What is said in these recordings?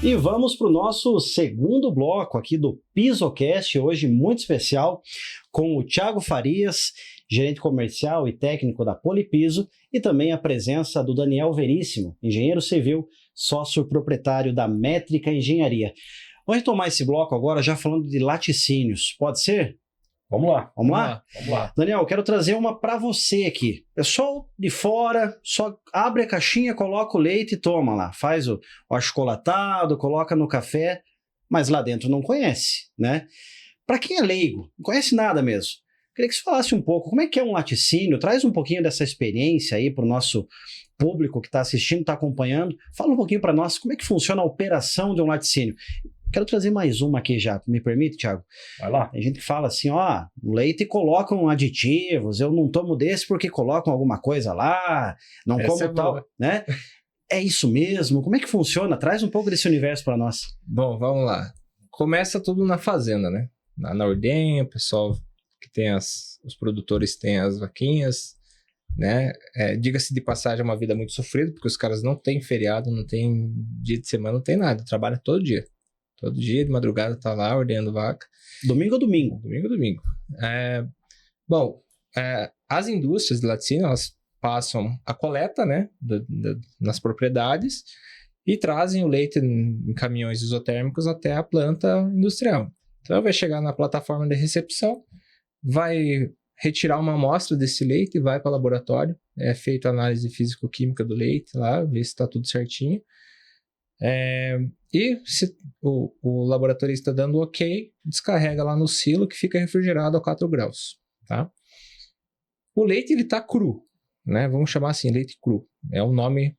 E vamos para o nosso segundo bloco aqui do PisoCast, hoje muito especial, com o Thiago Farias, gerente comercial e técnico da Polipiso, e também a presença do Daniel Veríssimo, engenheiro civil, sócio proprietário da Métrica Engenharia. Vamos retomar esse bloco agora já falando de laticínios, pode ser? Vamos lá. Vamos lá? Vamos lá. Daniel, quero trazer uma para você aqui. Pessoal de fora, só abre a caixinha, coloca o leite e toma lá. Faz o achocolatado, coloca no café, mas lá dentro não conhece, né? Para quem é leigo, não conhece nada mesmo. Queria que você falasse um pouco, como é que é um laticínio? Traz um pouquinho dessa experiência aí para o nosso público que está assistindo, está acompanhando. Fala um pouquinho para nós, como é que funciona a operação de um laticínio? Quero trazer mais uma aqui já, me permite, Thiago? Vai lá. Tem gente que fala assim, ó, no leite colocam aditivos, eu não tomo desse porque colocam alguma coisa lá, não Essa como é tal, boa. né? É isso mesmo? Como é que funciona? Traz um pouco desse universo para nós. Bom, vamos lá. Começa tudo na fazenda, né? Na ordenha, o pessoal que tem os produtores têm as vaquinhas, né? Diga-se de passagem, é uma vida muito sofrida, porque os caras não têm feriado, não tem dia de semana, não tem nada, trabalham todo dia. Todo dia, de madrugada, tá lá ordenhando vaca. Domingo a domingo. Domingo a domingo. As indústrias de laticínio, elas passam a coleta, né, nas propriedades e trazem o leite em caminhões isotérmicos até a planta industrial. Então, vai chegar na plataforma de recepção, vai retirar uma amostra desse leite e vai para o laboratório. É feita a análise físico-química do leite lá, ver se está tudo certinho. E se o laboratorista dando ok, descarrega lá no silo que fica refrigerado a 4 graus, tá? O leite, ele tá cru, né? Vamos chamar assim, leite cru. É o nome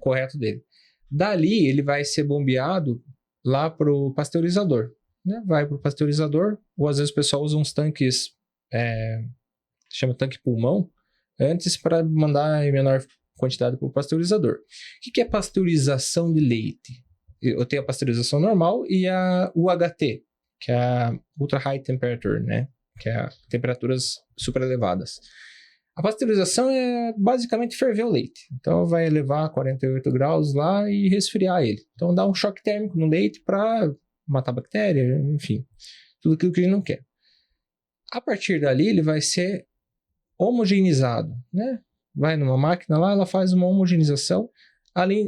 correto dele. Dali, ele vai ser bombeado lá pro pasteurizador, né? Vai pro pasteurizador, ou às vezes o pessoal usa uns tanques, chama tanque pulmão, antes para mandar em menor quantidade para o pasteurizador. O que é pasteurização de leite? Eu tenho a pasteurização normal e a UHT, que é a Ultra High Temperature, né? Que é temperaturas super elevadas. A pasteurização é basicamente ferver o leite. Então vai elevar a 48 graus lá e resfriar ele. Então dá um choque térmico no leite para matar bactéria, enfim, tudo aquilo que a gente não quer. A partir dali ele vai ser homogeneizado, né? Vai numa máquina lá, ela faz uma homogeneização.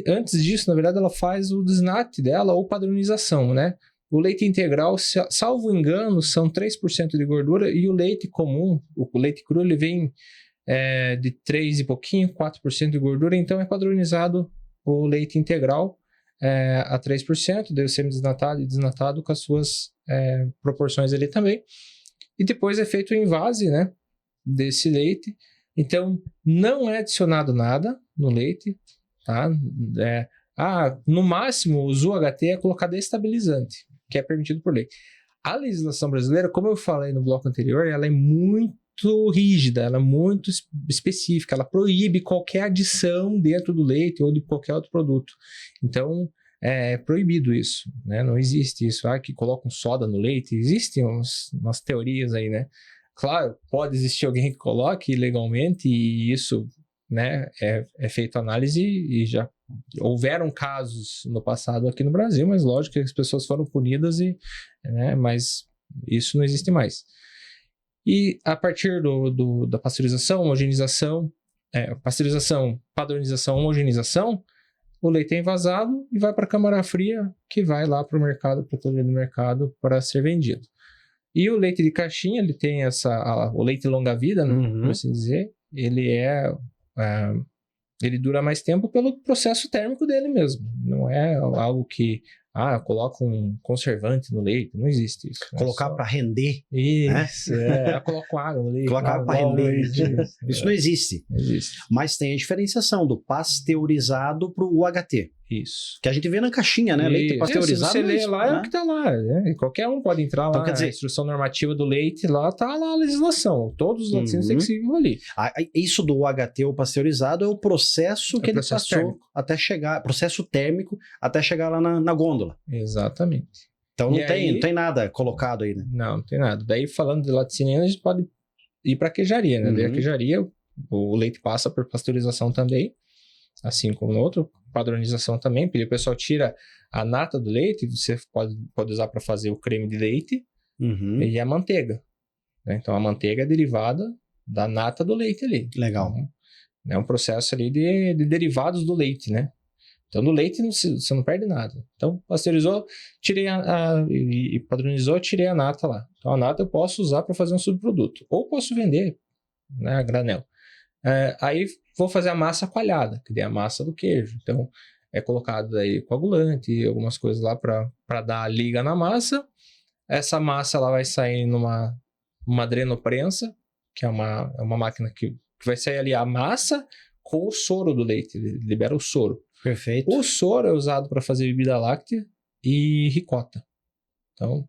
Antes disso, na verdade, ela faz o desnate dela ou padronização, né? O leite integral, salvo engano, são 3% de gordura, e o leite comum, o leite cru, ele vem de 3 e pouquinho, 4% de gordura, então é padronizado o leite integral a 3%, daí o semi-desnatado e desnatado com as suas proporções ali também. E depois é feito o envase, né, desse leite. Então, não é adicionado nada no leite, tá? No máximo, o UHT é colocado estabilizante, que é permitido por lei. A legislação brasileira, como eu falei no bloco anterior, ela é muito rígida, ela é muito específica, ela proíbe qualquer adição dentro do leite ou de qualquer outro produto. Então, é proibido isso, né? Não existe isso, que colocam soda no leite. Existem umas teorias aí, né? Claro, pode existir alguém que coloque ilegalmente e isso, né, é feito análise e já houveram casos no passado aqui no Brasil, mas lógico que as pessoas foram punidas, né, mas isso não existe mais. E a partir da pasteurização, homogeneização, pasteurização, padronização, homogeneização, o leite é envasado e vai para a câmara fria, que vai lá para o mercado, para todo o mercado, para ser vendido. E o leite de caixinha, ele tem o leite longa-vida, né, por assim dizer, ele dura mais tempo pelo processo térmico dele mesmo. Não é algo que, coloca um conservante no leite, não existe isso. Colocar para render. Isso, coloca água no leite. Colocar para render. Isso não existe. Não existe. Mas tem a diferenciação do pasteurizado para o UHT. Isso. Que a gente vê na caixinha, né? Leite pasteurizado. Se você lê lá, né? é o que tá lá. Né? Qualquer um pode entrar então, lá, quer dizer, a instrução normativa do leite, lá tá lá a legislação. Todos os laticínios têm que seguir ali. Isso do UHT ou pasteurizado é o processo que ele passou térmico. Até chegar, processo térmico, até chegar lá na gôndola. Exatamente. Então não tem nada colocado aí, né? Não tem nada. Daí, falando de laticínio, a gente pode ir para a queijaria, né? Daí a queijaria, o leite passa por pasteurização também, assim como no outro, padronização também, porque o pessoal tira A nata do leite você pode usar para fazer o creme de leite e a manteiga. Né? Então, a manteiga é derivada da nata do leite ali. Legal. Então, é um processo ali de derivados do leite, né? Então, no leite você não perde nada. Então, pasteurizou, tirei e padronizou, tirei a nata lá. Então, a nata eu posso usar para fazer um subproduto. Ou posso vender, né, a granel. Aí, vou fazer a massa coalhada, que é a massa do queijo. Então, é colocado aí coagulante, algumas coisas lá para dar a liga na massa. Essa massa ela vai sair numa drenoprensa, que é uma máquina que vai sair ali a massa com o soro do leite. Ele libera o soro. Perfeito. O soro é usado para fazer bebida láctea e ricota. Então,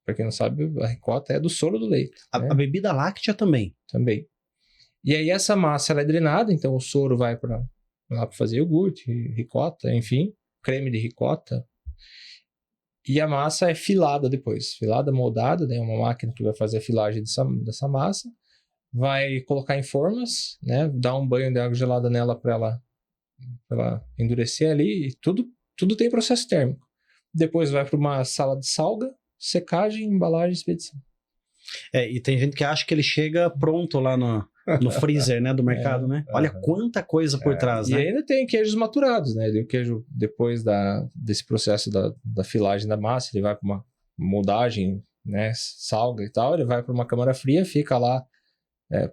para quem não sabe, a ricota é do soro do leite. A bebida láctea também. Também. E aí essa massa ela é drenada, então o soro vai lá para fazer iogurte, ricota, enfim, creme de ricota. E a massa é filada depois. Filada, moldada, né? Uma máquina que vai fazer a filagem dessa massa. Vai colocar em formas, né? Dar um banho de água gelada nela para ela endurecer ali. E tudo tem processo térmico. Depois vai para uma sala de salga, secagem, embalagem e expedição. E tem gente que acha que ele chega pronto lá no freezer, né, do mercado, né? Olha quanta coisa por trás, né? E ainda tem queijos maturados, né? O queijo, depois desse processo da filagem da massa, ele vai para uma moldagem, né? Salga e tal, ele vai para uma câmara fria, fica lá.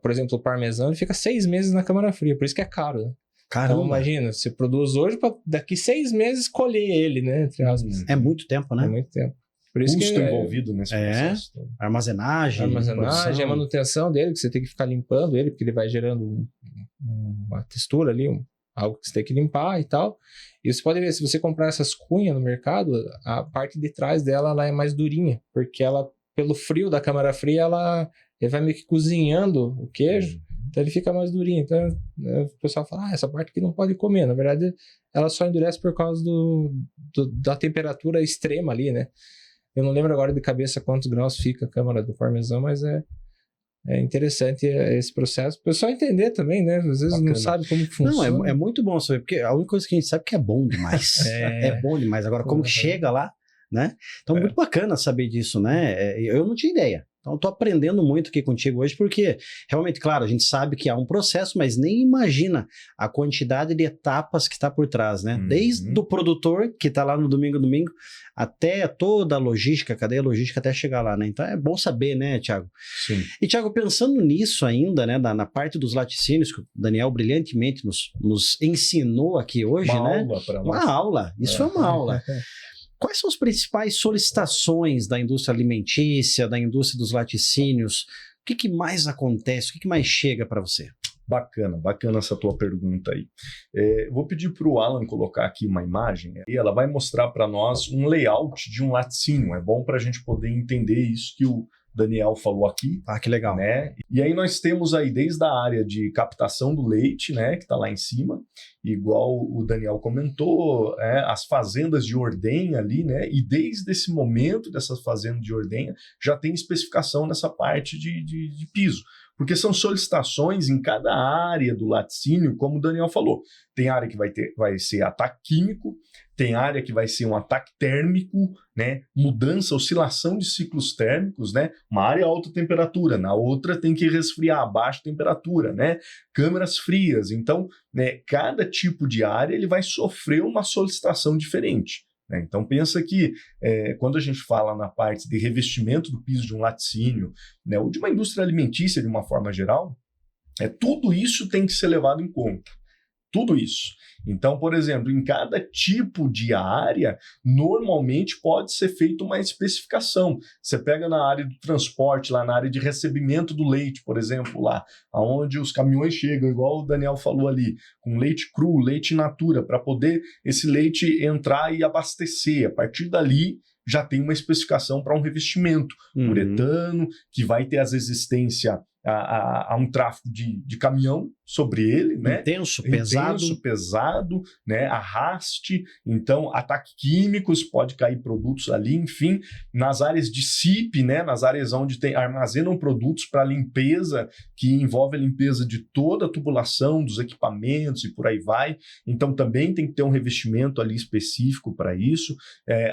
Por exemplo, o parmesão, ele fica 6 meses na câmara fria, por isso que é caro, né? Caramba. Então, imagina, você produz hoje para daqui 6 meses colher ele, né? Entre aspas. É muito tempo, né? É muito tempo. Por isso custo envolvido nesse processo. Armazenagem, a manutenção dele, que você tem que ficar limpando ele, porque ele vai gerando uma textura ali, algo que você tem que limpar e tal. E você pode ver, se você comprar essas cunhas no mercado, a parte de trás dela ela é mais durinha, porque ela, pelo frio da câmara fria, ele vai meio que cozinhando o queijo, então ele fica mais durinho. Então o pessoal fala, essa parte aqui não pode comer. Na verdade, ela só endurece por causa da temperatura extrema ali, né? Eu não lembro agora de cabeça quantos graus fica a câmara do parmesão, mas é interessante esse processo. O pessoal entender também, né? Às vezes não sabe como funciona. Não, é muito bom saber, porque a única coisa que a gente sabe é que é bom demais. É bom demais. Agora, como que chega lá, né? Então, muito bacana saber disso, né? Eu não tinha ideia. Então, eu tô aprendendo muito aqui contigo hoje, porque realmente, claro, a gente sabe que há um processo, mas nem imagina a quantidade de etapas que está por trás, né? Desde o produtor, que está lá no domingo, até toda a logística, a cadeia logística até chegar lá, né? Então, é bom saber, né, Thiago? Sim. E, Thiago, pensando nisso ainda, né, na parte dos laticínios, que o Daniel brilhantemente nos ensinou aqui hoje, uma né? Aula para nós. Uma aula, isso é uma aula. Quais são as principais solicitações da indústria alimentícia, da indústria dos laticínios? O que mais acontece? O que mais chega para você? Bacana essa tua pergunta aí. Vou pedir para o Alan colocar aqui uma imagem e ela vai mostrar para nós um layout de um laticínio. É bom para a gente poder entender isso que o Daniel falou aqui. Ah, que legal. Né? E aí nós temos aí desde a área de captação do leite, né, que está lá em cima, igual o Daniel comentou, as fazendas de ordenha ali, né, e desde esse momento dessas fazendas de ordenha já tem especificação nessa parte de piso. Porque são solicitações em cada área do laticínio, como o Daniel falou. Tem área que vai ser ataque químico, tem área que vai ser um ataque térmico, né? Mudança, oscilação de ciclos térmicos, né? Uma área alta temperatura, na outra tem que resfriar a baixa temperatura, né? Câmeras frias. Então, né, cada tipo de área ele vai sofrer uma solicitação diferente. Então pensa que quando a gente fala na parte de revestimento do piso de um laticínio, né, ou de uma indústria alimentícia de uma forma geral, tudo isso tem que ser levado em conta. Tudo isso. Então, por exemplo, em cada tipo de área, normalmente pode ser feita uma especificação. Você pega na área do transporte, lá na área de recebimento do leite, por exemplo, lá onde os caminhões chegam, igual o Daniel falou ali, com leite cru, leite in natura, para poder esse leite entrar e abastecer. A partir dali, já tem uma especificação para um revestimento uretano, que vai ter as resistência a um tráfego de caminhão, sobre ele, né? Intenso, pesado. Intenso, pesado, né? Arraste, então ataque químicos, pode cair produtos ali, enfim, nas áreas de SIP, né? Nas áreas onde armazenam produtos para limpeza, que envolve a limpeza de toda a tubulação, dos equipamentos e por aí vai. Então também tem que ter um revestimento ali específico para isso.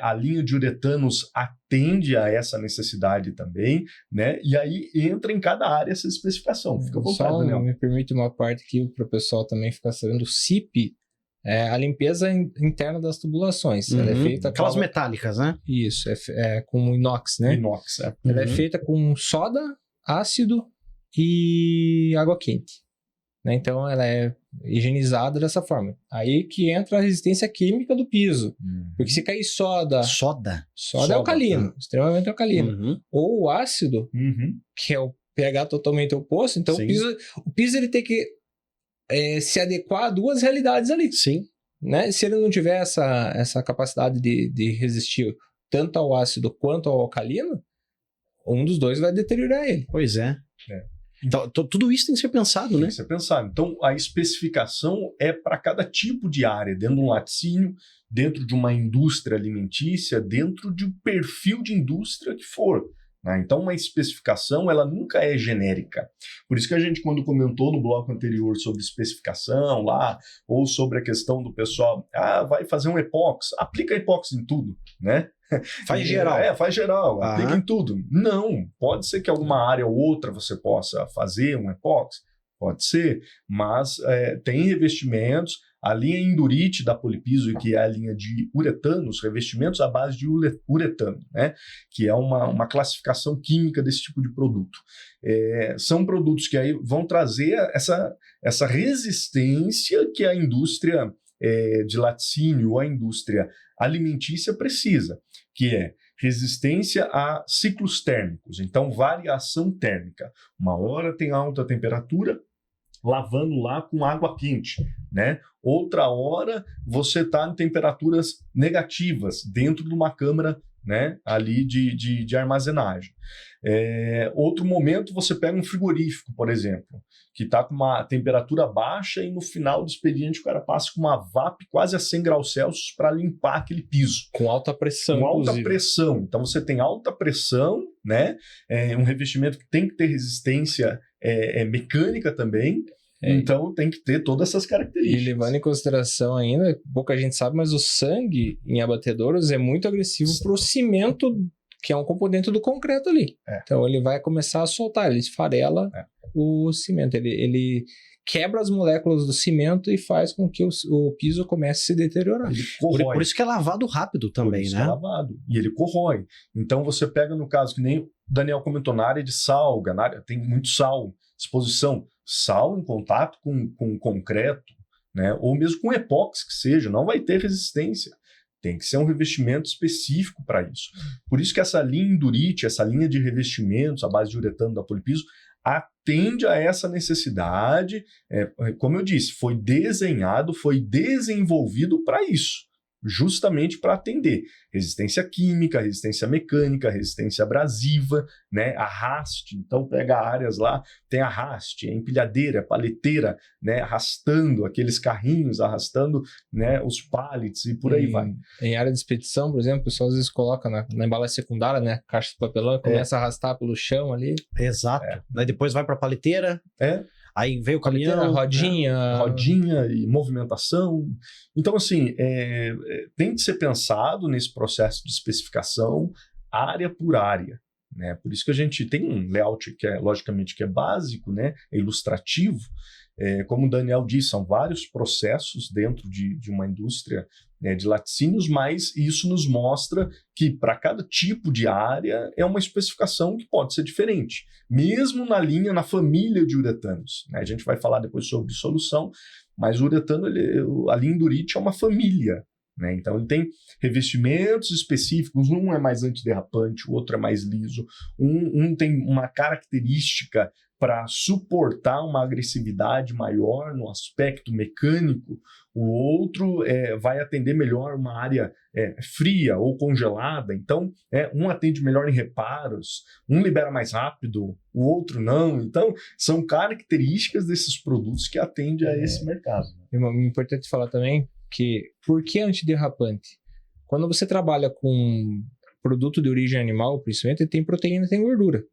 A linha de uretanos atende a essa necessidade também, né? E aí entra em cada área essa especificação. Fica à vontade, Daniel. Me permite uma parte aqui para o pessoal também ficar sabendo. O SIP é a limpeza interna das tubulações. Ela é feita aquelas metálicas, né? Isso, é com inox, né? Inox, é. Ela é feita com soda, ácido e água quente. Né? Então ela é higienizada dessa forma. Aí que entra a resistência química do piso. Porque se cair soda é alcalino, extremamente alcalino. Ou o ácido, que é o pH totalmente oposto, então o piso ele tem que se adequar a duas realidades ali. Sim. Né? Se ele não tiver essa capacidade de resistir tanto ao ácido quanto ao alcalino, um dos dois vai deteriorar ele. Pois é. Então, tudo isso tem que ser pensado, né? Tem que ser pensado. Então, a especificação é para cada tipo de área, dentro de um laticínio, dentro de uma indústria alimentícia, dentro de um perfil de indústria que for. Né? Então, uma especificação, ela nunca é genérica. Por isso que a gente, quando comentou no bloco anterior sobre especificação lá, ou sobre a questão do pessoal, vai fazer um epóxi, aplica epóxi em tudo, né? Faz geral. Faz geral, aplica em tudo. Não, pode ser que alguma área ou outra você possa fazer um epóxi, pode ser, mas tem revestimentos, a linha Indurite da Polipiso, que é a linha de uretanos, revestimentos à base de uretano, né? Que é uma classificação química desse tipo de produto. São produtos que aí vão trazer essa resistência que a indústria de laticínio ou a indústria alimentícia precisa, que é resistência a ciclos térmicos, então variação térmica. Uma hora tem alta temperatura, lavando lá com água quente, né? Outra hora você está em temperaturas negativas dentro de uma câmara, né, ali de armazenagem. Outro momento você pega um frigorífico, por exemplo, que está com uma temperatura baixa e no final do expediente o cara passa com uma VAP quase a 100 graus Celsius para limpar aquele piso. Com alta pressão, com alta pressão. Então você tem alta pressão, né? Um revestimento que tem que ter resistência mecânica também. Então tem que ter todas essas características. E levando em consideração ainda, pouca gente sabe, mas o sangue em abatedouros é muito agressivo para o cimento, que é um componente do concreto ali. Então ele vai começar a soltar, ele esfarela o cimento, ele quebra as moléculas do cimento e faz com que o piso comece a se deteriorar. Por isso que é lavado rápido também, né? É lavado. E ele corrói. Então você pega no caso que nem o Daniel comentou, na área de sal, na área, tem muito sal, exposição. Sal em contato com concreto, né? Ou mesmo com epóxi que seja, não vai ter resistência. Tem que ser um revestimento específico para isso. Por isso que essa linha Indurite, essa linha de revestimentos à base de uretano da Polipiso, atende a essa necessidade. Como eu disse, foi desenhado, foi desenvolvido para isso. Justamente para atender resistência química, resistência mecânica, resistência abrasiva, né? Arraste. Então pega áreas lá, tem arraste, empilhadeira, paleteira, né? Arrastando aqueles carrinhos, arrastando, né? Os pallets e por aí vai. Em área de expedição, por exemplo, o pessoal às vezes coloca na embalagem secundária, né? Caixa de papelão, começa a arrastar pelo chão ali. Exato. Aí depois vai para a paleteira. Aí veio o caminhão, rodinha e movimentação. Então, assim, tem que ser pensado nesse processo de especificação área por área. Né? Por isso que a gente tem um layout que logicamente, que é básico, né? É ilustrativo. Como o Daniel disse, são vários processos dentro de uma indústria, né, de laticínios, mas isso nos mostra que para cada tipo de área é uma especificação que pode ser diferente, mesmo na família de uretanos. Né? A gente vai falar depois sobre solução, mas o uretano, a linha Indurite é uma família. Né? Então ele tem revestimentos específicos, um é mais antiderrapante, o outro é mais liso, um tem uma característica para suportar uma agressividade maior no aspecto mecânico, o outro vai atender melhor uma área fria ou congelada. Então, um atende melhor em reparos, um libera mais rápido, o outro não. Então, são características desses produtos que atendem a esse mercado. É importante falar também que, por que antiderrapante? Quando você trabalha com produto de origem animal, principalmente, tem proteína e tem gordura,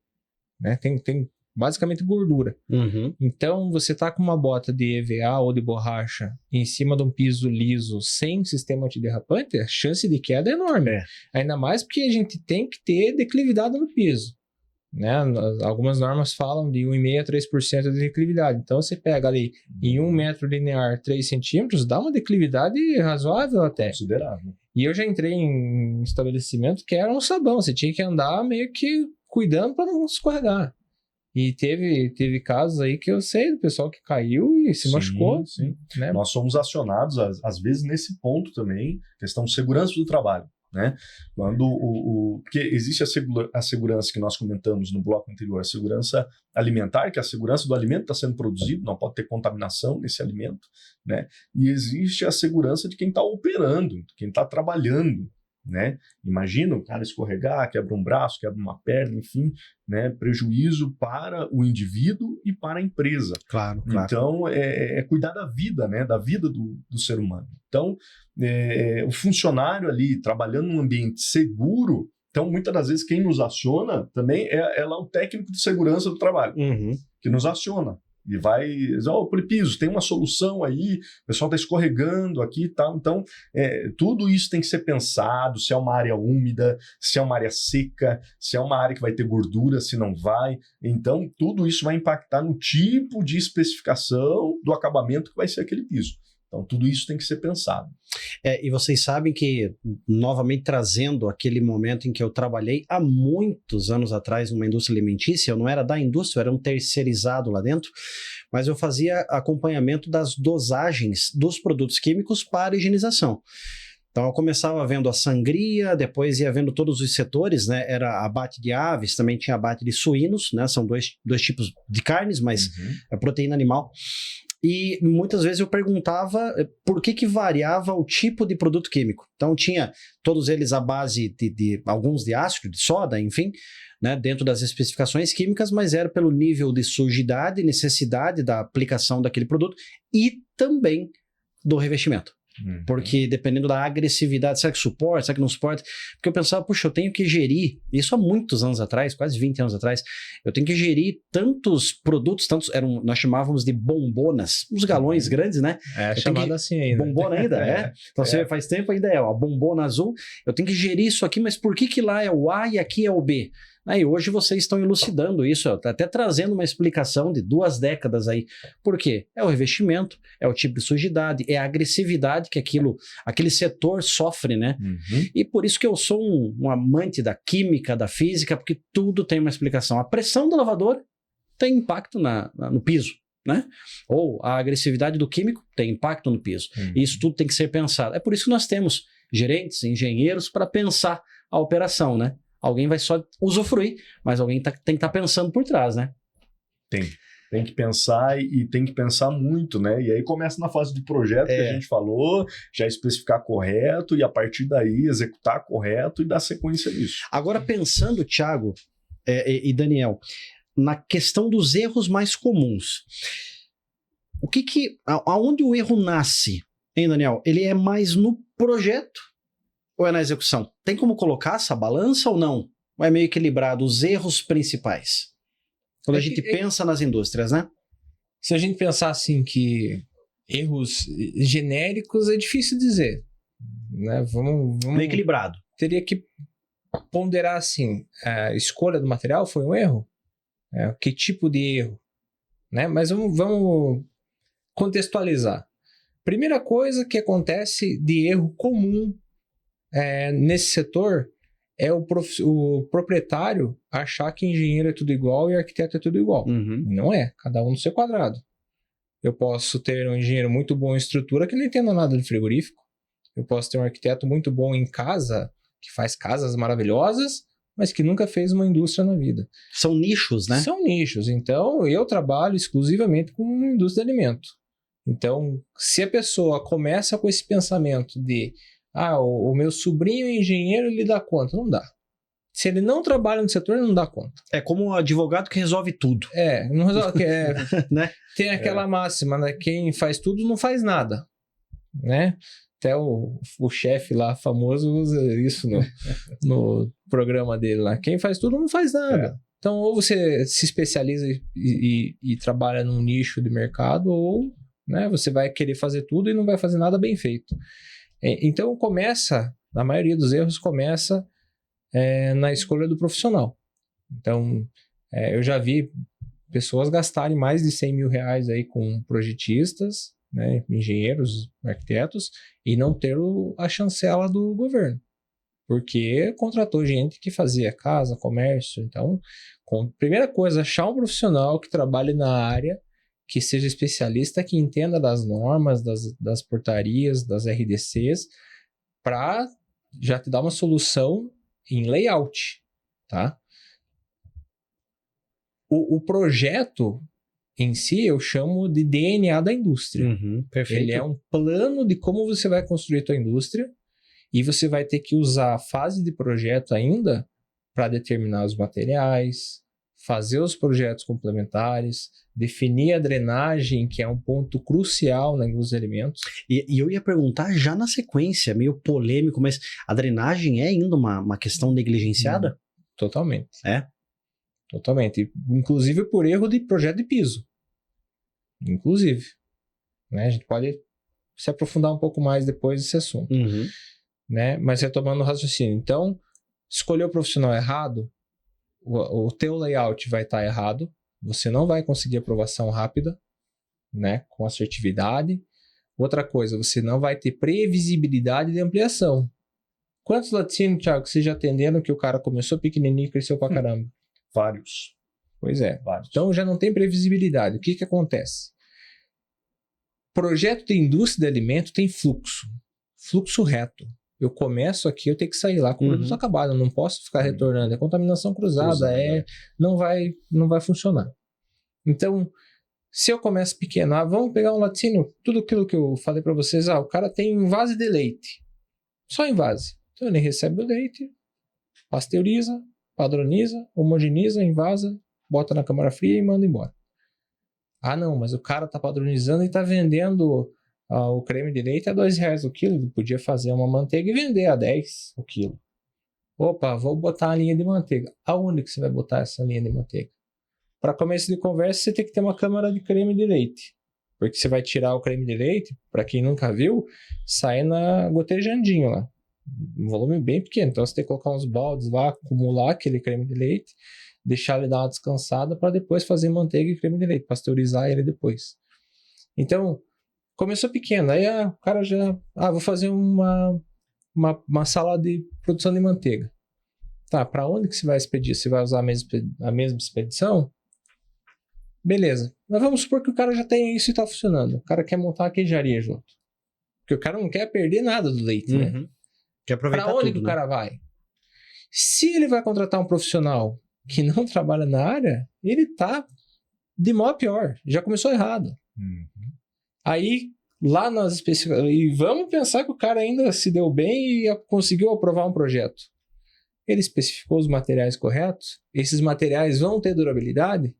né? Tem basicamente gordura. Uhum. Então, você tá com uma bota de EVA ou de borracha em cima de um piso liso sem sistema antiderrapante, a chance de queda é enorme. Ainda mais porque a gente tem que ter declividade no piso, né? Algumas normas falam de 1,5% a 3% de declividade. Então, você pega ali em 1 metro linear 3 centímetros, dá uma declividade razoável até. Considerável. E eu já entrei em estabelecimento que era um sabão. Você tinha que andar meio que cuidando para não escorregar. E teve casos aí que eu sei do pessoal que caiu e se machucou. Sim. Né? Nós somos acionados, às vezes, nesse ponto também, questão de segurança do trabalho. Né? Quando porque existe a segurança que nós comentamos no bloco anterior, a segurança alimentar, que é a segurança do alimento está sendo produzido, não pode ter contaminação nesse alimento, né? E existe a segurança de quem está operando, de quem está trabalhando, né? Imagina o cara escorregar, quebra um braço, quebra uma perna, enfim, né? Prejuízo para o indivíduo e para a empresa. Claro. Então, é cuidar da vida, né? Da vida do ser humano. Então, o funcionário ali trabalhando num ambiente seguro, então, muitas das vezes, quem nos aciona também é lá o técnico de segurança do trabalho, que nos aciona. E vai dizer, Polipiso, tem uma solução aí, o pessoal está escorregando aqui e tal. Então, tudo isso tem que ser pensado, se é uma área úmida, se é uma área seca, se é uma área que vai ter gordura, se não vai. Então, tudo isso vai impactar no tipo de especificação do acabamento que vai ser aquele piso. Então, tudo isso tem que ser pensado. E vocês sabem que, novamente trazendo aquele momento em que eu trabalhei há muitos anos atrás numa indústria alimentícia, eu não era da indústria, eu era um terceirizado lá dentro, mas eu fazia acompanhamento das dosagens dos produtos químicos para higienização. Então eu começava vendo a sangria, depois ia vendo todos os setores, né? Era abate de aves, também tinha abate de suínos, né? São dois tipos de carnes, mas é proteína animal. E muitas vezes eu perguntava por que variava o tipo de produto químico. Então tinha todos eles à base de alguns de ácido, de soda, enfim, né, dentro das especificações químicas, mas era pelo nível de sujidade, necessidade da aplicação daquele produto e também do revestimento. Porque dependendo da agressividade, será que suporta, será que não suporta? Porque eu pensava, puxa, eu tenho que gerir, isso há muitos anos atrás, quase 20 anos atrás, eu tenho que gerir tantos produtos, nós chamávamos de bombonas, uns galões grandes, né? Chamada assim ainda. Bombona ainda, Então você faz tempo ainda a bombona azul, eu tenho que gerir isso aqui, mas por que lá é o A e aqui é o B? Aí hoje vocês estão elucidando isso, até trazendo uma explicação de 2 décadas aí. Por quê? É o revestimento, é o tipo de sujidade, é a agressividade que aquele setor sofre, né? E por isso que eu sou um amante da química, da física, porque tudo tem uma explicação. A pressão do lavador tem impacto no piso, né? Ou a agressividade do químico tem impacto no piso. E isso tudo tem que ser pensado. É por isso que nós temos gerentes, engenheiros para pensar a operação, né? Alguém vai só usufruir, mas alguém tem que estar pensando por trás, né? Tem que pensar e tem que pensar muito, né? E aí começa na fase de projeto que a gente falou, já especificar correto e a partir daí executar correto e dar sequência nisso. Agora pensando, Thiago e Daniel, na questão dos erros mais comuns, aonde o erro nasce, hein, Daniel? Ele é mais no projeto ou é na execução? Tem como colocar essa balança ou não? Ou é meio equilibrado os erros principais? Quando a gente pensa nas indústrias, né? Se a gente pensar assim que erros genéricos é difícil dizer, né? Vamos meio equilibrado. Teria que ponderar assim, a escolha do material foi um erro? Que tipo de erro? Né? Mas vamos contextualizar. Primeira coisa que acontece de erro comum nesse setor é o proprietário achar que engenheiro é tudo igual e arquiteto é tudo igual. Não é, cada um no seu quadrado. Eu posso ter um engenheiro muito bom em estrutura que não entenda nada de frigorífico. Eu posso ter um arquiteto muito bom em casa, que faz casas maravilhosas, mas que nunca fez uma indústria na vida. São nichos, né? São nichos. Então, eu trabalho exclusivamente com indústria de alimento. Então, se a pessoa começa com esse pensamento de o meu sobrinho é engenheiro, ele dá conta. Não dá. Se ele não trabalha no setor, ele não dá conta. É como um advogado que resolve tudo. Não resolve. Né? Tem aquela máxima, né? Quem faz tudo não faz nada. Né? Até o chefe lá famoso usa isso no programa dele lá. Quem faz tudo não faz nada. Então, ou você se especializa e trabalha num nicho de mercado, ou, né, você vai querer fazer tudo e não vai fazer nada bem feito. Então, a maioria dos erros começa na escolha do profissional. Então, eu já vi pessoas gastarem mais de 100 mil reais aí com projetistas, né, engenheiros, arquitetos, e não ter a chancela do governo. Porque contratou gente que fazia casa, comércio. Então, primeira coisa, achar um profissional que trabalhe na área, que seja especialista, que entenda das normas, das portarias, das RDCs, para já te dar uma solução em layout, tá? O projeto em si eu chamo de DNA da indústria. Perfeito. Ele é um plano de como você vai construir a tua indústria e você vai ter que usar a fase de projeto ainda para determinar os materiais, fazer os projetos complementares, definir a drenagem, que é um ponto crucial na indústria de alimentos. E eu ia perguntar já na sequência, meio polêmico, mas a drenagem é ainda uma questão negligenciada? Totalmente. É? Totalmente. Inclusive por erro de projeto de piso. Inclusive. Né? A gente pode se aprofundar um pouco mais depois desse assunto. Né? Mas retomando o raciocínio. Então, escolher o profissional errado, o teu layout vai estar errado, você não vai conseguir aprovação rápida, né, com assertividade. Outra coisa, você não vai ter previsibilidade de ampliação. Quantos laticínios, Thiago, vocês já atenderam que o cara começou pequenininho e cresceu pra caramba? Vários. Pois é. Vários. Então já não tem previsibilidade. O que acontece? Projeto de indústria de alimento tem fluxo. Fluxo reto. Eu começo aqui, eu tenho que sair lá com o produto acabado. Eu não posso ficar retornando. É contaminação cruzada. Não vai funcionar. Então, se eu começo pequeno, vamos pegar um laticínio, tudo aquilo que eu falei para vocês, o cara tem um invase de leite. Só invase. Então ele recebe o leite, pasteuriza, padroniza, homogeniza, invasa, bota na câmara fria e manda embora. Não, mas o cara tá padronizando e tá vendendo o creme de leite a R$2 o quilo. Ele podia fazer uma manteiga e vender a 10 o quilo. Opa, vou botar a linha de manteiga. Aonde que você vai botar essa linha de manteiga? Para começo de conversa, você tem que ter uma câmara de creme de leite. Porque você vai tirar o creme de leite, para quem nunca viu, sai gotejandinho lá. Um volume bem pequeno. Então você tem que colocar uns baldes lá, acumular aquele creme de leite, deixar ele dar uma descansada para depois fazer manteiga e creme de leite, pasteurizar ele depois. Então, começou pequeno. Aí o cara já... vou fazer uma sala de produção de manteiga. Tá, para onde que você vai expedir? Você vai usar a mesma expedição? Beleza. Mas vamos supor que o cara já tem isso e tá funcionando. O cara quer montar uma queijaria junto. Porque o cara não quer perder nada do leite, né? Quer aproveitar pra onde tudo, que o né? cara vai? Se ele vai contratar um profissional que não trabalha na área, ele tá de mal a pior. Já começou errado. Aí, lá nas especificações... E vamos pensar que o cara ainda se deu bem e conseguiu aprovar um projeto. Ele especificou os materiais corretos? Esses materiais vão ter durabilidade?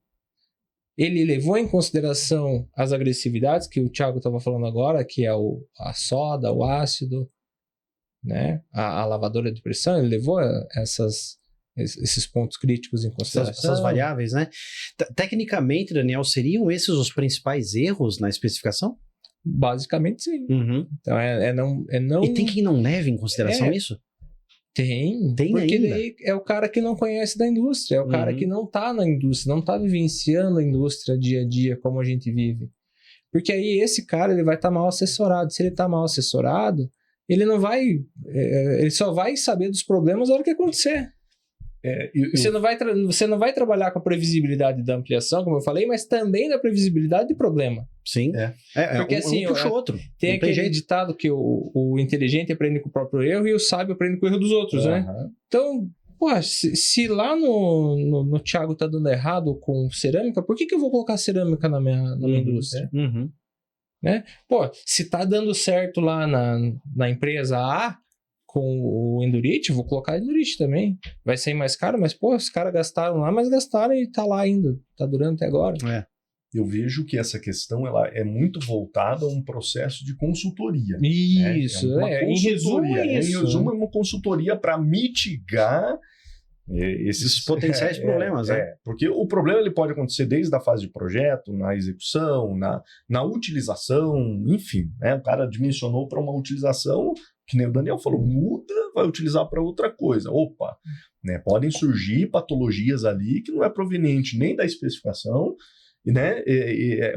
Ele levou em consideração as agressividades que o Thiago estava falando agora, que é a soda, o ácido, né? A lavadora de pressão, ele levou esses pontos críticos em consideração. Essas variáveis, né? Tecnicamente, Daniel, seriam esses os principais erros na especificação? Basicamente, sim. Então, não... E tem quem não leve em consideração isso? Tem porque ainda. Daí é o cara que não conhece da indústria, é o cara que não tá na indústria, não tá vivenciando a indústria dia a dia como a gente vive. Porque aí esse cara ele vai estar mal assessorado. Se ele tá mal assessorado, ele não vai... ele só vai saber dos problemas na hora que acontecer. Você não vai trabalhar com a previsibilidade da ampliação, como eu falei, mas também da previsibilidade de problema. Sim. Porque assim, puxa o outro. Tem aquele ditado que o inteligente aprende com o próprio erro e o sábio aprende com o erro dos outros, né? Então, se lá no Thiago tá dando errado com cerâmica, por que eu vou colocar cerâmica na minha indústria? né? Pô, se tá dando certo lá na empresa A com o Endurite, vou colocar Endurite também. Vai ser mais caro, mas pô, os caras gastaram lá, mas gastaram e tá lá ainda. Tá durando até agora. Eu vejo que essa questão ela é muito voltada a um processo de consultoria. Isso, né? em resumo é isso. Em resumo, é uma consultoria para mitigar esses potenciais problemas, né? Porque o problema ele pode acontecer desde a fase de projeto, na execução, na utilização, enfim, né? O cara dimensionou para uma utilização, que nem o Daniel falou, muda, vai utilizar para outra coisa. Opa, né? Podem surgir patologias ali que não é proveniente nem da especificação, né?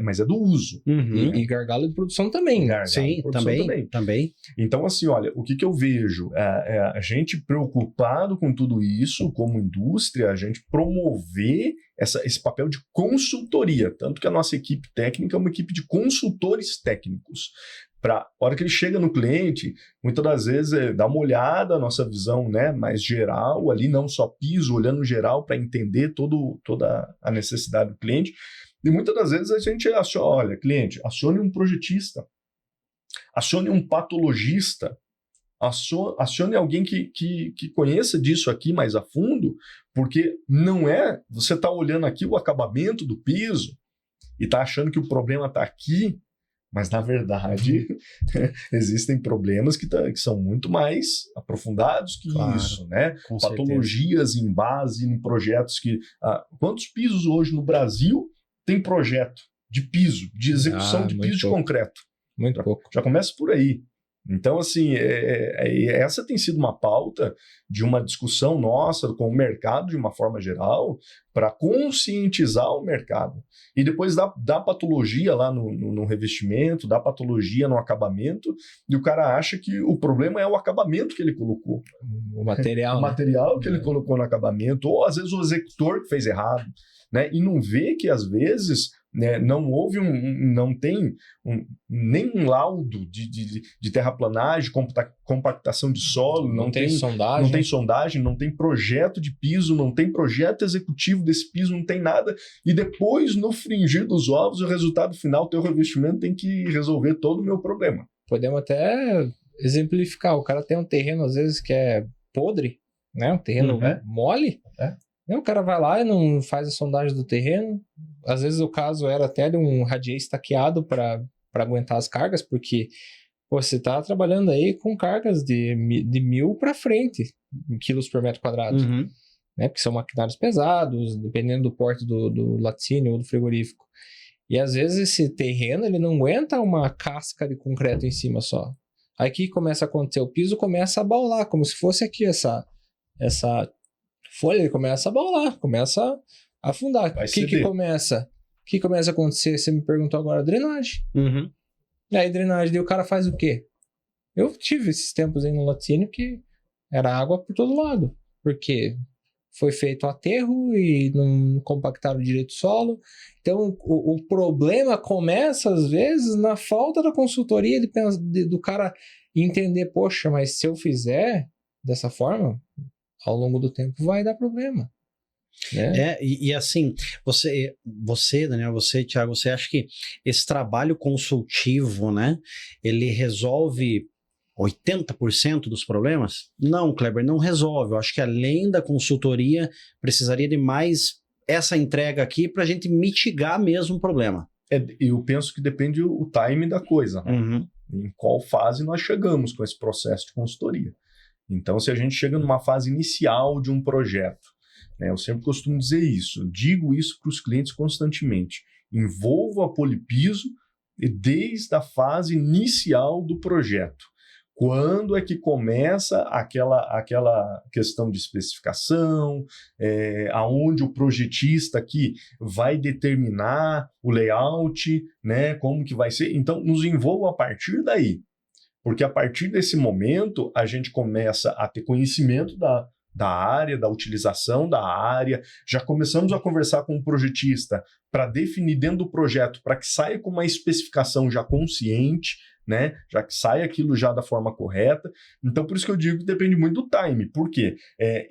Mas é do uso. E gargalo de produção também. Sim, também. Então, assim, olha, o que eu vejo? A gente preocupado com tudo isso, como indústria, a gente promover esse papel de consultoria. Tanto que a nossa equipe técnica é uma equipe de consultores técnicos. Para a hora que ele chega no cliente, muitas das vezes dá uma olhada, a nossa visão, né, mais geral, ali não só piso, olhando geral para entender toda a necessidade do cliente. E muitas das vezes a gente aciona, olha, cliente, acione um projetista, acione um patologista, acione alguém que conheça disso aqui mais a fundo, porque não é, você está olhando aqui o acabamento do piso e está achando que o problema está aqui, mas na verdade existem problemas que são muito mais aprofundados que isso, né? Patologias certeza. Em base em projetos que... quantos pisos hoje no Brasil tem projeto de piso, de execução de piso de concreto? Muito pouco. Já começa por aí. Então, assim, essa tem sido uma pauta de uma discussão nossa com o mercado de uma forma geral para conscientizar o mercado. E depois dá patologia lá no revestimento, dá patologia no acabamento, e o cara acha que o problema é o acabamento que ele colocou. O material. O material que ele colocou no acabamento, ou às vezes o executor que fez errado, né? E não vê que às vezes... né, não houve não tem nem um laudo de terraplanagem, compactação de solo, não tem sondagem, não tem projeto de piso, não tem projeto executivo desse piso, não tem nada, e depois no fringir dos ovos o resultado final, teu revestimento tem que resolver todo o meu problema. Podemos até exemplificar, o cara tem um terreno às vezes que é podre, né, um terreno mole, o cara vai lá e não faz a sondagem do terreno. Às vezes o caso era até de um radier estaqueado para aguentar as cargas, porque você está trabalhando aí com cargas de 1.000 para frente, quilos por metro quadrado. Né? Porque são maquinários pesados, dependendo do porte do laticínio ou do frigorífico. E às vezes esse terreno ele não aguenta uma casca de concreto em cima só. Aí o que começa a acontecer? O piso começa a baular, como se fosse aqui essa folha, ele começa a baular, começa a afundar. O que começa a acontecer? Você me perguntou agora, drenagem. E aí, drenagem, daí o cara faz o quê? Eu tive esses tempos aí no laticínio que era água por todo lado, porque foi feito aterro e não compactaram direito o solo. Então, o problema começa, às vezes, na falta da consultoria do cara entender, poxa, mas se eu fizer dessa forma, ao longo do tempo vai dar problema. Né? E assim, você, Daniel, Thiago, você acha que esse trabalho consultivo, né, ele resolve 80% dos problemas? Não, Kleber, não resolve. Eu acho que além da consultoria, precisaria de mais essa entrega aqui para a gente mitigar mesmo o problema. Eu penso que depende o time da coisa. Né? Em qual fase nós chegamos com esse processo de consultoria. Então, se a gente chega numa fase inicial de um projeto, né, eu sempre costumo dizer isso, eu digo isso para os clientes constantemente, envolvo a Polipiso desde a fase inicial do projeto. Quando é que começa aquela questão de especificação, aonde o projetista aqui vai determinar o layout, né, como que vai ser. Então, nos envolvo a partir daí. Porque a partir desse momento, a gente começa a ter conhecimento da área, da utilização da área, já começamos a conversar com o projetista para definir dentro do projeto, para que saia com uma especificação já consciente, né? Já que saia aquilo já da forma correta. Então, por isso que eu digo que depende muito do time. Por quê?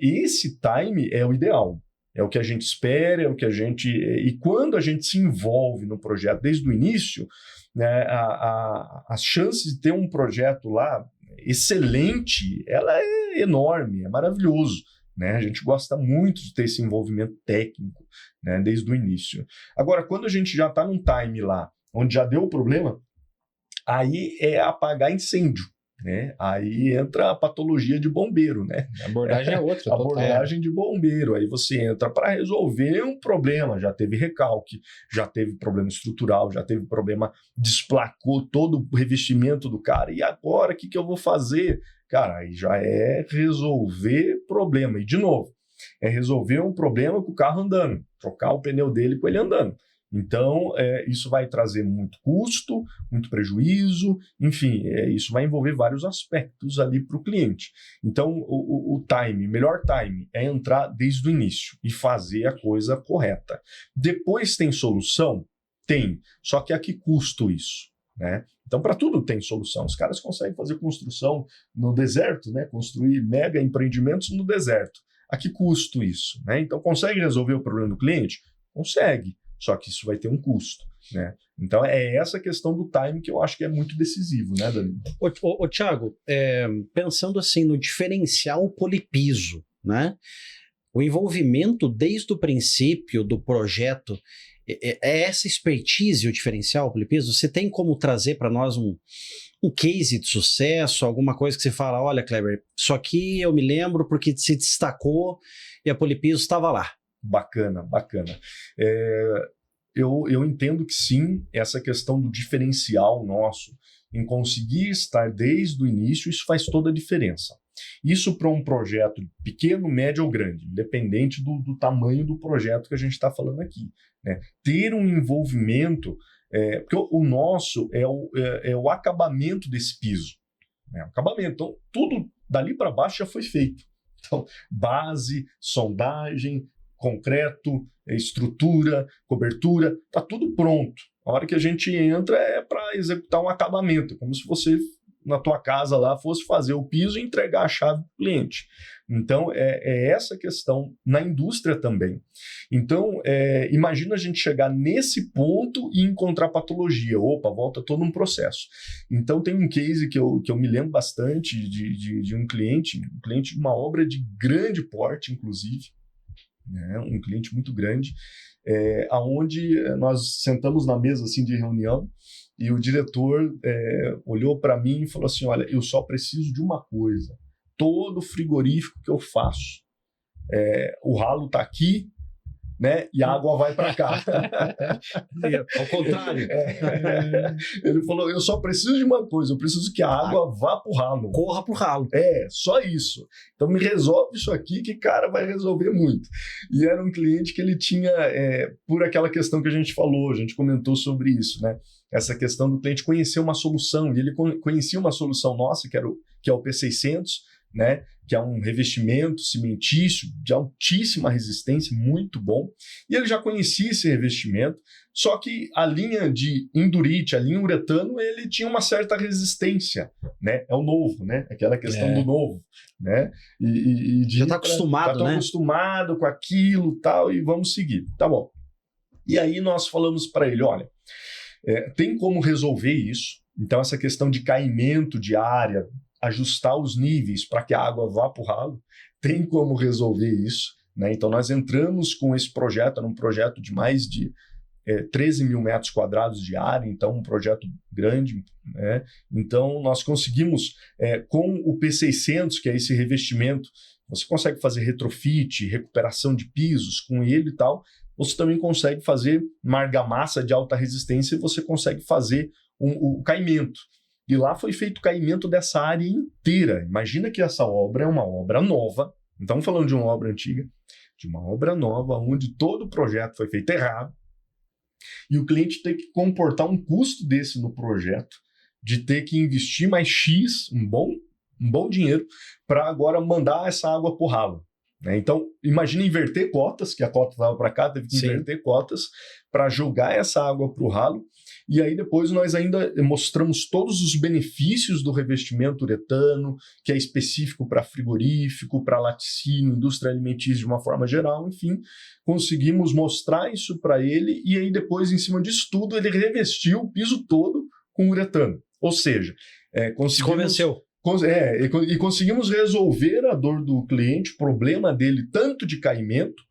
Esse time é o ideal. é o que a gente espera, é o que a gente... E quando a gente se envolve no projeto desde o início, né, as chances de ter um projeto lá excelente, ela é enorme, é maravilhoso. Né? A gente gosta muito de ter esse envolvimento técnico, né, desde o início. Agora, quando a gente já está num time lá, onde já deu o problema, aí é apagar incêndio. Né? Aí entra a patologia de bombeiro, né? A abordagem é outra. A abordagem de bombeiro. Aí você entra para resolver um problema. Já teve recalque, já teve problema estrutural, já teve problema, desplacou todo o revestimento do cara. E agora, o que eu vou fazer? Cara, aí já é resolver problema. E, de novo, é resolver um problema com o carro andando. Trocar o pneu dele com ele andando. Então, isso vai trazer muito custo, muito prejuízo, enfim, isso vai envolver vários aspectos ali para o cliente. Então, o melhor time é entrar desde o início e fazer a coisa correta. Depois tem solução? Tem, só que a que custo isso? Né? Então, para tudo tem solução. Os caras conseguem fazer construção no deserto, né? Construir mega empreendimentos no deserto. A que custo isso? Né? Então, consegue resolver o problema do cliente? Consegue. Só que isso vai ter um custo, né? Então é essa questão do time que eu acho que é muito decisivo, né, Danilo? Ô Thiago, pensando assim no diferencial polipiso, né? O envolvimento desde o princípio do projeto, é essa expertise o diferencial polipiso? Você tem como trazer para nós um case de sucesso, alguma coisa que você fala, olha, Kleber, isso aqui eu me lembro porque se destacou e a Polipiso estava lá. Bacana, bacana. Eu entendo que sim, essa questão do diferencial nosso, em conseguir estar desde o início, isso faz toda a diferença. Isso para um projeto pequeno, médio ou grande, independente do tamanho do projeto que a gente está falando aqui. Né? Ter um envolvimento, porque o nosso é o acabamento desse piso. Né? Acabamento. Então, tudo dali para baixo já foi feito. Então, base, sondagem, concreto, estrutura, cobertura, está tudo pronto. A hora que a gente entra é para executar um acabamento, como se você, na tua casa lá, fosse fazer o piso e entregar a chave para o cliente. Então, é essa questão na indústria também. Então, imagina a gente chegar nesse ponto e encontrar patologia. Opa, volta todo um processo. Então, tem um case que eu me lembro bastante de um cliente de uma obra de grande porte, inclusive, né, um cliente muito grande, aonde nós sentamos na mesa assim, de reunião e o diretor olhou para mim e falou assim, olha, eu só preciso de uma coisa, todo frigorífico que eu faço, o ralo está aqui, né, e a água vai para cá. Ao contrário. Ele falou, eu só preciso de uma coisa, eu preciso que a água vá para o ralo. Corra para o ralo. Só isso. Então me resolve isso aqui que, cara, vai resolver muito. E era um cliente que ele tinha, por aquela questão que a gente falou, a gente comentou sobre isso, né? Essa questão do cliente conhecer uma solução, e ele conhecia uma solução nossa, que é o P600, né, que é um revestimento cimentício de altíssima resistência, muito bom, e ele já conhecia esse revestimento, só que a linha de endurite, a linha uretano, ele tinha uma certa resistência, né, é o novo, né, aquela questão do novo, né, já está acostumado, né, acostumado com aquilo, tal, e vamos seguir, tá bom. E aí nós falamos para ele, olha, tem como resolver isso, então essa questão de caimento de área, ajustar os níveis para que a água vá para o ralo, tem como resolver isso. Né? Então, nós entramos com esse projeto, era um projeto de mais de 13 mil metros quadrados de área, então um projeto grande. Né? Então, nós conseguimos, com o P600, que é esse revestimento, você consegue fazer retrofit, recuperação de pisos com ele e tal, você também consegue fazer uma argamassa de alta resistência e você consegue fazer o caimento. E lá foi feito o caimento dessa área inteira. Imagina que essa obra é uma obra nova. Não estamos falando de uma obra antiga, de uma obra nova, onde todo o projeto foi feito errado. E o cliente tem que comportar um custo desse no projeto, de ter que investir mais X, um bom dinheiro, para agora mandar essa água para o ralo. Né? Então, imagina inverter cotas, que a cota estava para cá, teve que inverter cotas para jogar essa água para o ralo. E aí depois nós ainda mostramos todos os benefícios do revestimento uretano, que é específico para frigorífico, para laticínio, indústria alimentícia de uma forma geral, enfim, conseguimos mostrar isso para ele e aí depois, em cima disso tudo, ele revestiu o piso todo com uretano. Ou seja, Convenceu. E conseguimos resolver a dor do cliente, o problema dele tanto de caimento,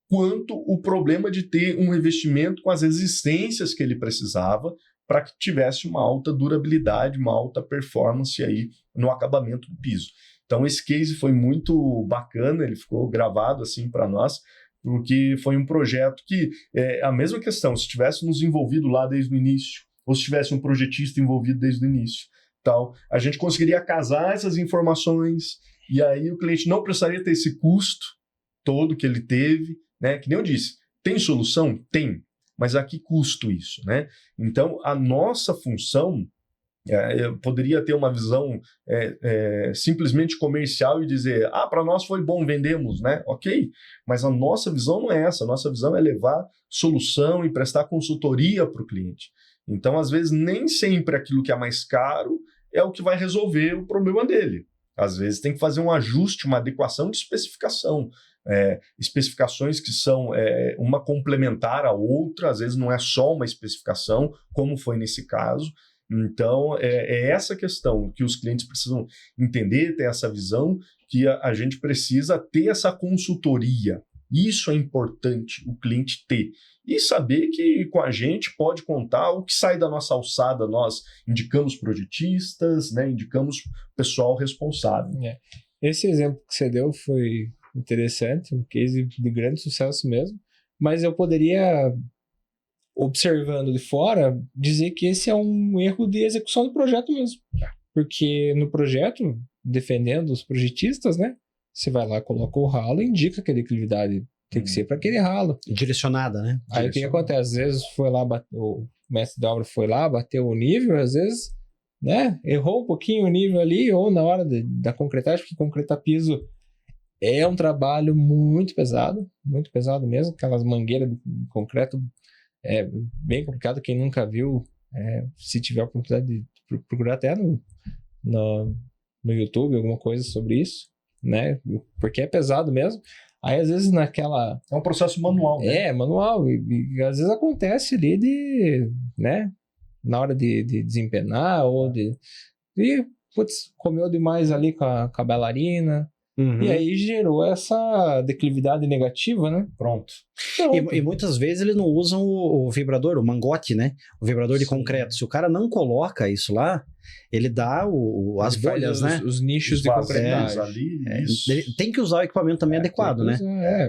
quanto o problema de ter um revestimento com as resistências que ele precisava para que tivesse uma alta durabilidade, uma alta performance aí no acabamento do piso. Então esse case foi muito bacana, ele ficou gravado assim para nós, porque foi um projeto que é a mesma questão, se tivéssemos envolvido lá desde o início, ou se tivesse um projetista envolvido desde o início, tal, a gente conseguiria casar essas informações e aí o cliente não precisaria ter esse custo todo que ele teve, né? Que nem eu disse, tem solução? Tem, mas a que custo isso, né? Então, a nossa função, eu poderia ter uma visão simplesmente comercial e dizer, para nós foi bom, vendemos, né? Ok, mas a nossa visão não é essa, a nossa visão é levar solução e prestar consultoria para o cliente. Então, às vezes, nem sempre aquilo que é mais caro é o que vai resolver o problema dele. Às vezes tem que fazer um ajuste, uma adequação de especificação. Especificações que são uma complementar à outra, às vezes não é só uma especificação, como foi nesse caso. Então, é essa questão que os clientes precisam entender, ter essa visão, que a gente precisa ter essa consultoria. Isso é importante o cliente ter. E saber que com a gente pode contar o que sai da nossa alçada. Nós indicamos projetistas, né, indicamos pessoal responsável. Esse exemplo que você deu foi interessante, um case de grande sucesso mesmo, mas eu poderia, observando de fora, dizer que esse é um erro de execução do projeto mesmo. Porque no projeto, defendendo os projetistas, né, você vai lá, coloca o ralo e indica que a declividade tem que ser para aquele ralo. Direcionada, né? Aí o que acontece? Às vezes foi lá, o mestre de obra foi lá, bateu o nível, às vezes, né, errou um pouquinho o nível ali, ou na hora da concretagem, porque concretar piso é um trabalho muito pesado mesmo, aquelas mangueiras de concreto é bem complicado, quem nunca viu, se tiver a oportunidade de procurar até no YouTube alguma coisa sobre isso, né, porque é pesado mesmo. Aí, às vezes, é um processo manual, né? Manual, e às vezes acontece ali né, na hora de desempenar, ou comeu demais ali com a bailarina. Uhum. E aí gerou essa declividade negativa, né? Pronto. E muitas vezes eles não usam o vibrador, o mangote, né? O vibrador de concreto. Se o cara não coloca isso lá, ele dá as bolhas, né? Os nichos de concretagem. Ali, ele tem que usar o equipamento também adequado, né?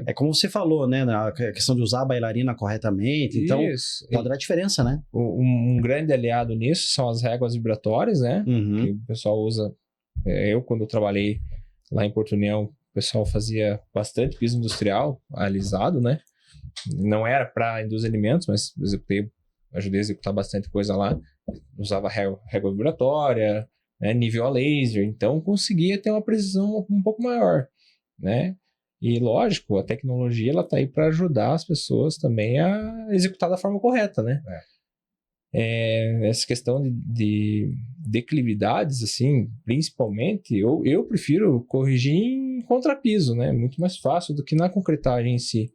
É como você falou, né? A questão de usar a bailarina corretamente. Então, pode dar diferença, né? Um grande aliado nisso são as réguas vibratórias, né? Uhum. Que o pessoal usa. Eu, quando eu trabalhei lá em Porto União, o pessoal fazia bastante piso industrial alisado, né? Não era para indústria de alimentos, mas ajudei a executar bastante coisa lá. Usava régua vibratória, né? Nível a laser, então conseguia ter uma precisão um pouco maior, né? E lógico, a tecnologia ela tá aí para ajudar as pessoas também a executar da forma correta, né? Essa questão de declividades, assim, principalmente, eu prefiro corrigir em contrapiso, né? Muito mais fácil do que na concretagem em si,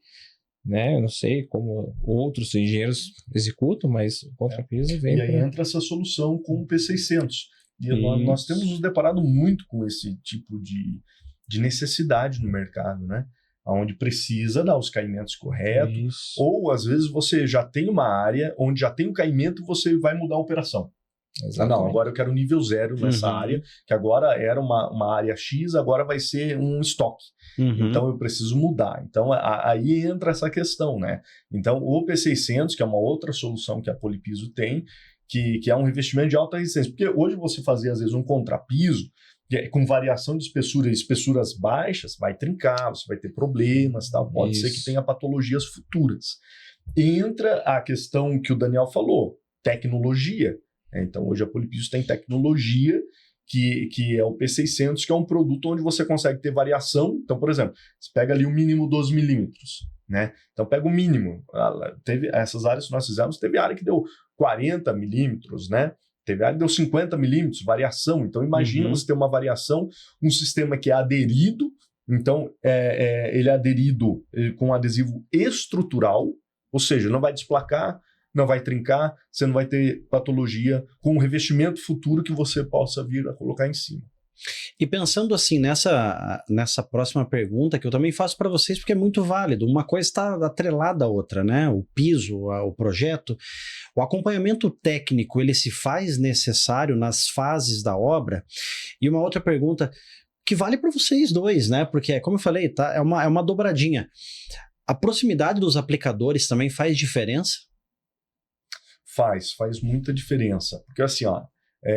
né? Eu não sei como outros engenheiros executam, mas o contrapiso vem. E aí entra essa solução com o P600. E nós temos nos deparado muito com esse tipo de necessidade no mercado, né? Onde precisa dar os caimentos corretos, ou às vezes você já tem uma área onde já tem o caimento e você vai mudar a operação. Não, agora eu quero nível 0 nessa área, que agora era uma área X, agora vai ser um estoque. Então eu preciso mudar. Então aí entra essa questão, né? Então o P600, que é uma outra solução que a Polipiso tem, que é um revestimento de alta resistência. Porque hoje você fazia às vezes um contrapiso, com variação de espessura e espessuras baixas, vai trincar, você vai ter problemas, tal. Pode ser que tenha patologias futuras. Entra a questão que o Daniel falou, tecnologia. Então, hoje a Polipiso tem tecnologia, que é o P600, que é um produto onde você consegue ter variação. Então, por exemplo, você pega ali o mínimo 12 milímetros. né? Então pega o mínimo. Teve essas áreas que nós fizemos, teve área que deu 40 milímetros, né? Teve área que deu 50 milímetros, variação. Então imagina você ter uma variação, um sistema que é aderido, então ele é aderido com adesivo estrutural, ou seja, não vai desplacar, não vai trincar, você não vai ter patologia com o revestimento futuro que você possa vir a colocar em cima. E pensando assim, nessa próxima pergunta, que eu também faço para vocês, porque é muito válido, uma coisa está atrelada à outra, né? O piso, o projeto, o acompanhamento técnico, ele se faz necessário nas fases da obra? E uma outra pergunta, que vale para vocês dois, né? Porque, como eu falei, tá, é uma dobradinha. A proximidade dos aplicadores também faz diferença? Faz muita diferença. Porque assim, ó,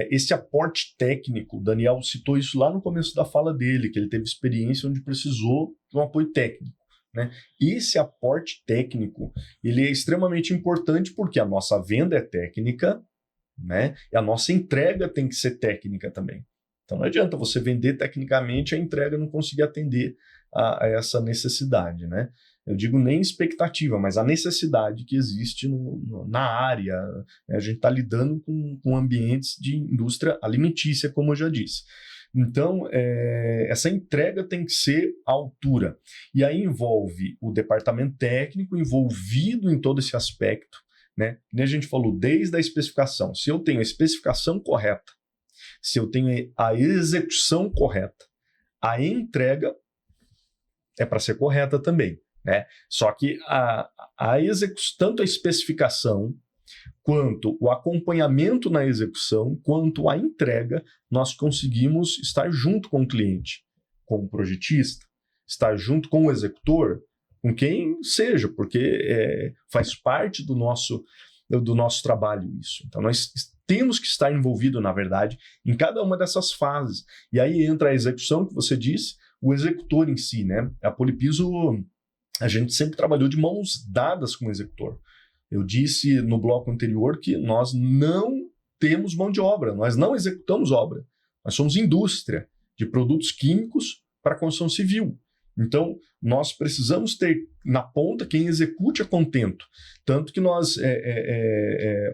esse aporte técnico, o Daniel citou isso lá no começo da fala dele, que ele teve experiência onde precisou de um apoio técnico, né? Esse aporte técnico, ele é extremamente importante porque a nossa venda é técnica, né? E a nossa entrega tem que ser técnica também. Então não adianta você vender tecnicamente e a entrega não conseguir atender a essa necessidade, né? Eu digo nem expectativa, mas a necessidade que existe na área, né? A gente está lidando com ambientes de indústria alimentícia, como eu já disse. Então, essa entrega tem que ser à altura. E aí envolve o departamento técnico envolvido em todo esse aspecto, né? Como a gente falou, desde a especificação. Se eu tenho a especificação correta, se eu tenho a execução correta, a entrega é para ser correta também, né? Só que tanto a especificação, quanto o acompanhamento na execução, quanto a entrega, nós conseguimos estar junto com o cliente, com o projetista, estar junto com o executor, com quem seja, porque faz parte do nosso trabalho isso. Então nós temos que estar envolvido, na verdade, em cada uma dessas fases. E aí entra a execução, que você disse, o executor em si, né? A Polipiso, a gente sempre trabalhou de mãos dadas com o executor. Eu disse no bloco anterior que nós não temos mão de obra, nós não executamos obra. Nós somos indústria de produtos químicos para construção civil. Então, nós precisamos ter na ponta quem execute a contento. Tanto que nós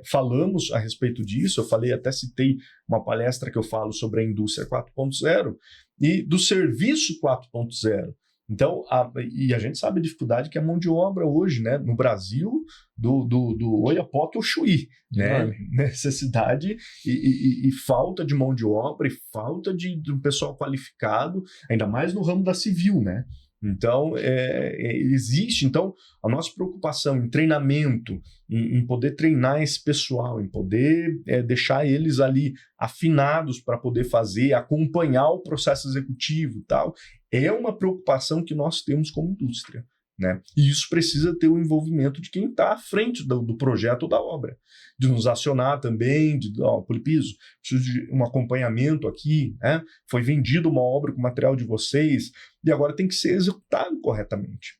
falamos a respeito disso, até citei uma palestra que eu falo sobre a indústria 4.0 e do serviço 4.0. Então, a gente sabe a dificuldade que é a mão de obra hoje, né, no Brasil, do Oiapoque ao Chuí, né? Necessidade e falta de mão de obra e falta de um pessoal qualificado, ainda mais no ramo da civil, né? Então, existe. Então, a nossa preocupação em treinamento, em poder treinar esse pessoal, em poder deixar eles ali afinados para poder fazer, acompanhar o processo executivo e tal, é uma preocupação que nós temos como indústria, né? E isso precisa ter o envolvimento de quem está à frente do projeto ou da obra, de nos acionar também, Polipiso, preciso de um acompanhamento aqui, né? Foi vendida uma obra com material de vocês e agora tem que ser executado corretamente.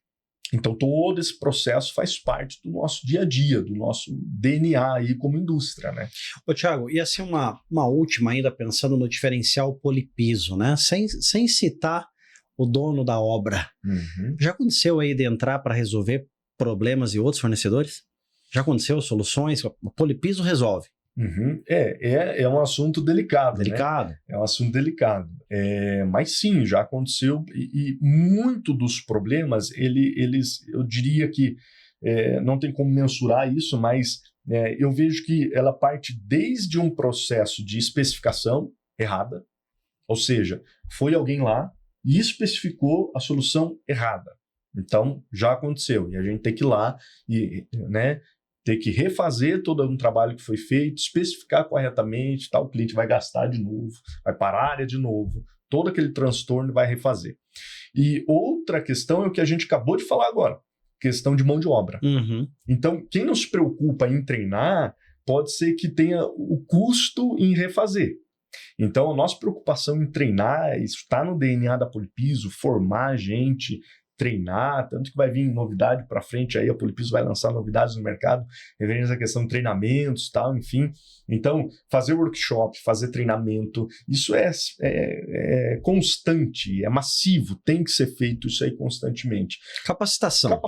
Então todo esse processo faz parte do nosso dia a dia, do nosso DNA aí como indústria, né? Ô Thiago, e assim uma última ainda pensando no diferencial Polipiso, né? Sem citar o dono da obra. Uhum. Já aconteceu aí de entrar para resolver problemas de outros fornecedores? Já aconteceu soluções? O Polipiso resolve. Uhum. É um assunto delicado, Delicado. né? É um assunto delicado. Mas sim, já aconteceu e muito dos problemas, eu diria que não tem como mensurar isso, mas eu vejo que ela parte desde um processo de especificação errada, ou seja, foi alguém lá e especificou a solução errada. Então, já aconteceu. E a gente tem que ir lá e, né, ter que refazer todo um trabalho que foi feito, especificar corretamente, o cliente vai gastar de novo, vai para a área de novo, todo aquele transtorno vai refazer. E outra questão é o que a gente acabou de falar agora, questão de mão de obra. Uhum. Então, quem não se preocupa em treinar, pode ser que tenha o custo em refazer. Então, a nossa preocupação em treinar, isso está no DNA da Polipiso, formar gente, treinar, tanto que vai vir novidade para frente aí, a Polipiso vai lançar novidades no mercado, referente à questão de treinamentos e tal, enfim. Então, fazer workshop, fazer treinamento, isso é constante, é massivo, tem que ser feito isso aí constantemente. Capacitação,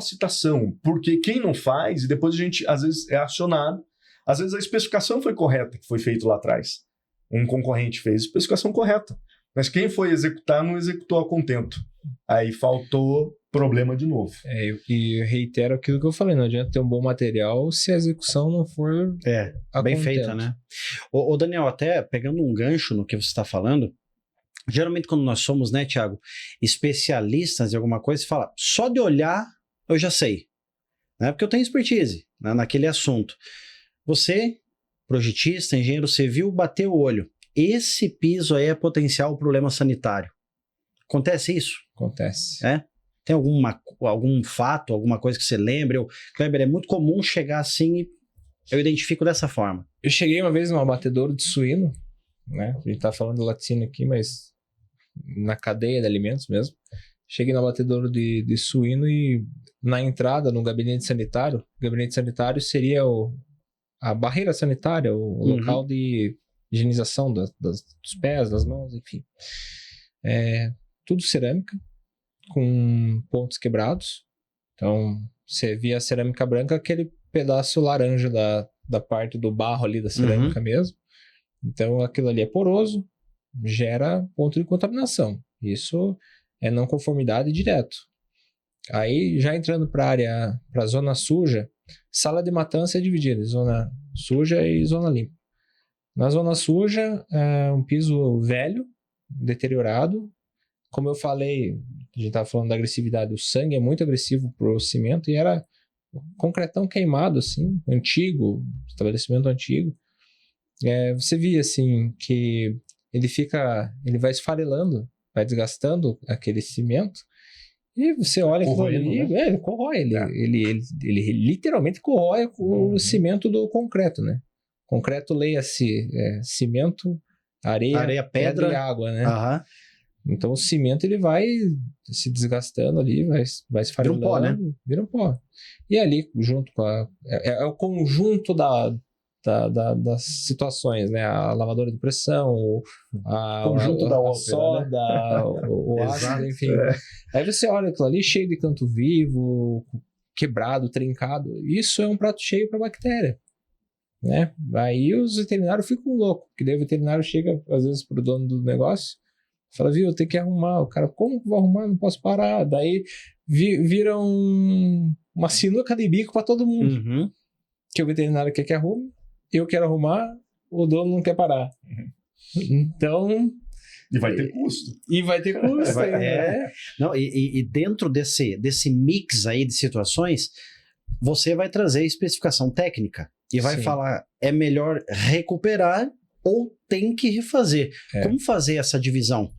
porque quem não faz, e depois a gente, às vezes, é acionado, às vezes a especificação foi correta, que foi feito lá atrás. Um concorrente fez a especificação correta, mas quem foi executar não executou a contento. Aí faltou problema de novo. E eu reitero aquilo que eu falei, não adianta ter um bom material se a execução não for bem feita, né? Ô Daniel, até pegando um gancho no que você está falando, geralmente quando nós somos, né, Thiago, especialistas em alguma coisa, você fala, só de olhar eu já sei, né? Porque eu tenho expertise, né, naquele assunto. Você, projetista, engenheiro civil, bateu o olho. Esse piso aí é potencial problema sanitário. Acontece isso? Acontece. Tem algum fato, alguma coisa que você lembra? Kleber, é muito comum chegar assim e eu identifico dessa forma. Eu cheguei uma vez num abatedouro de suíno, né? A gente tá falando de laticínio aqui, mas na cadeia de alimentos mesmo. Cheguei no abatedouro de suíno e na entrada, no gabinete sanitário, o gabinete sanitário seria a barreira sanitária, o local de higienização dos pés, das mãos, enfim. Tudo cerâmica, com pontos quebrados. Então, você via a cerâmica branca, aquele pedaço laranja da parte do barro ali da cerâmica mesmo. Então, aquilo ali é poroso, gera ponto de contaminação. Isso é não conformidade direto. Aí, já entrando para a zona suja, sala de matança é dividida em zona suja e zona limpa. Na zona suja, é um piso velho, deteriorado. Como eu falei, a gente estava falando da agressividade, o sangue é muito agressivo para o cimento e era concretão queimado, assim, antigo, estabelecimento antigo. Você via, assim, que ele vai esfarelando, vai desgastando aquele cimento e você olha aquilo ali, né? Ele corrói, ele literalmente corrói o cimento do concreto, né? Concreto, leia-se cimento, areia, pedra e água, né? Então o cimento ele vai se desgastando ali, vai se farelando, vira um pó, né? Vira um pó. E ali, junto com é o conjunto das situações, né? A lavadora de pressão, conjunto da ópera, soda, né? o ácido, enfim. Aí você olha aquilo ali cheio de canto vivo, quebrado, trincado. Isso é um prato cheio para bactéria, né? Aí os veterinários ficam loucos, porque daí o veterinário chega às vezes pro dono do negócio, fala, viu, tem que arrumar. O cara, como que vou arrumar? Não posso parar. Daí vira uma sinuca de bico para todo mundo. Que o veterinário quer que arrume, eu quero arrumar, o dono não quer parar. Então... E vai ter custo. Não, e dentro desse mix aí de situações, você vai trazer especificação técnica e vai falar, é melhor recuperar ou tem que refazer. Como fazer essa divisão?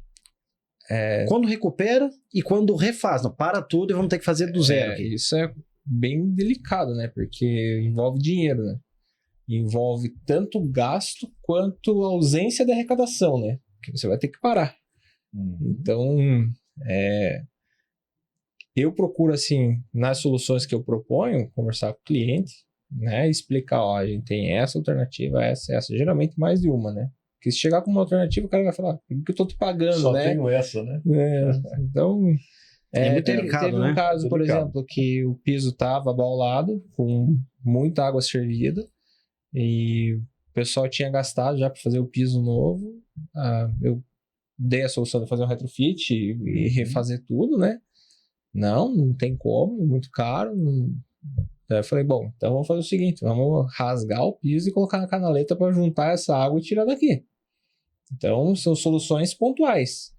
Quando recupera e quando refaz. Não, para tudo e vamos ter que fazer do zero aqui. Isso é bem delicado, né? Porque envolve dinheiro, né? Envolve tanto gasto quanto ausência de arrecadação, né? Que você vai ter que parar. Então, eu procuro, assim, nas soluções que eu proponho, conversar com o cliente, né? Explicar, ó, a gente tem essa alternativa, essa. Geralmente mais de uma, né? Porque se chegar com uma alternativa, o cara vai falar, por que eu tô te pagando, só né? Só tenho essa, né? Então, muito delicado, teve um caso, por exemplo, que o piso tava abaulado, com muita água fervida, e o pessoal tinha gastado já para fazer o piso novo. Eu dei a solução de fazer um retrofit e refazer tudo, né? Não tem como, muito caro. Aí eu falei, bom, então vamos fazer o seguinte, vamos rasgar o piso e colocar na canaleta para juntar essa água e tirar daqui. Então, são soluções pontuais.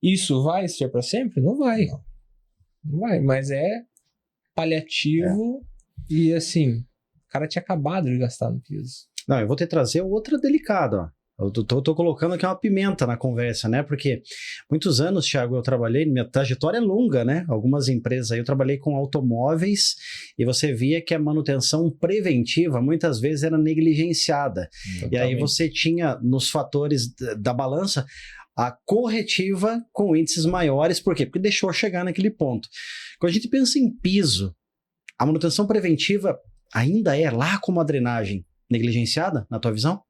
Isso vai ser para sempre? Não vai. Não vai, mas é paliativo e assim, o cara tinha acabado de gastar no piso. Não, eu vou te trazer outra delicada, ó. Eu tô colocando aqui uma pimenta na conversa, né? Porque muitos anos, Thiago, eu trabalhei, minha trajetória é longa, né? Algumas empresas aí eu trabalhei com automóveis e você via que a manutenção preventiva muitas vezes era negligenciada. Totalmente. E aí você tinha nos fatores da balança a corretiva com índices maiores. Por quê? Porque deixou chegar naquele ponto. Quando a gente pensa em piso, a manutenção preventiva ainda é lá como a drenagem negligenciada, na tua visão?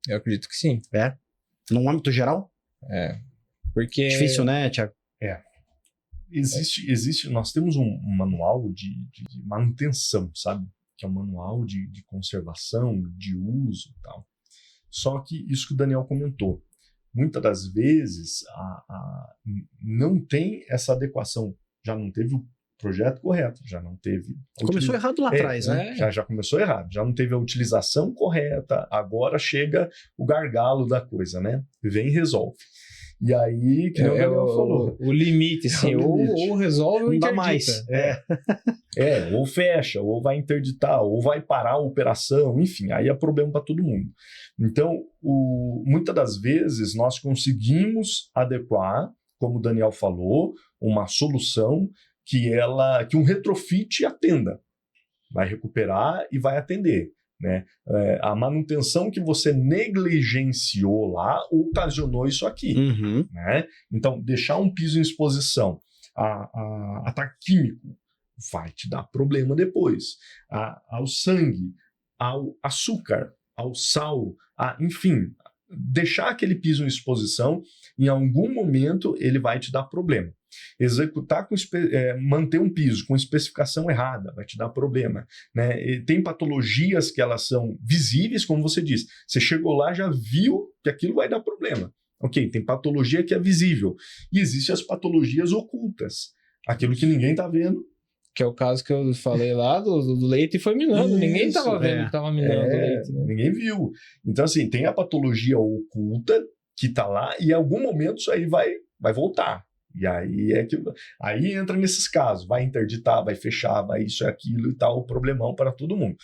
Eu acredito que sim. É. Num âmbito geral? Porque... Difícil, né, Thiago? Nós temos um manual de manutenção, sabe? Que é um manual de conservação, de uso e tal. Só que isso que o Daniel comentou, muitas das vezes não tem essa adequação, já não teve o projeto correto, já não teve... Começou errado lá atrás, né? Já começou errado, já não teve a utilização correta, agora chega o gargalo da coisa, né? Vem e resolve. E aí, que o Daniel falou. O limite, assim, ou resolve ou não dá interdita. mais. Ou fecha, ou vai interditar, ou vai parar a operação, enfim, aí é problema para todo mundo. Então, muitas das vezes nós conseguimos adequar, como o Daniel falou, uma solução que um retrofit atenda. Vai recuperar e vai atender. Né? A manutenção que você negligenciou lá ocasionou isso aqui. Uhum. Né? Então, deixar um piso em exposição a ataque químico vai te dar problema depois. Ao sangue, ao açúcar, ao sal, enfim, deixar aquele piso em exposição, em algum momento ele vai te dar problema. Executar manter um piso com especificação errada vai te dar problema, né? E tem patologias que elas são visíveis, como você disse. Você chegou lá, já viu que aquilo vai dar problema. Ok, tem patologia que é visível. E existem as patologias ocultas. Aquilo que ninguém está vendo. Que é o caso que eu falei lá do leite foi minando. Ninguém estava vendo que estava minando o leite. Né? Ninguém viu. Então, assim, tem a patologia oculta que está lá e em algum momento isso aí vai voltar. E aí entra nesses casos, vai interditar, vai fechar, vai isso e aquilo e tal, problemão para todo mundo.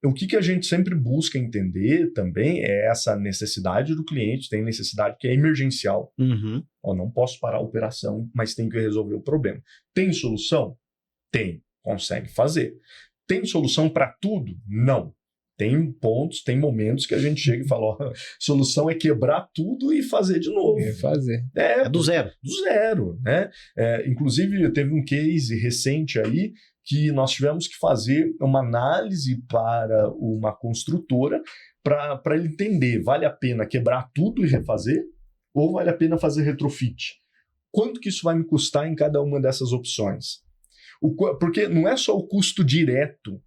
O que a gente sempre busca entender também é essa necessidade do cliente, tem necessidade que é emergencial. Uhum. Não posso parar a operação, mas tenho que resolver o problema. Tem solução? Tem, consegue fazer. Tem solução para tudo? Não. Tem pontos, tem momentos que a gente chega e fala, solução é quebrar tudo e fazer de novo. É do zero. Do zero, né? Inclusive, teve um case recente aí que nós tivemos que fazer uma análise para uma construtora para ele entender, vale a pena quebrar tudo e refazer ou vale a pena fazer retrofit? Quanto que isso vai me custar em cada uma dessas opções? Porque não é só o custo direto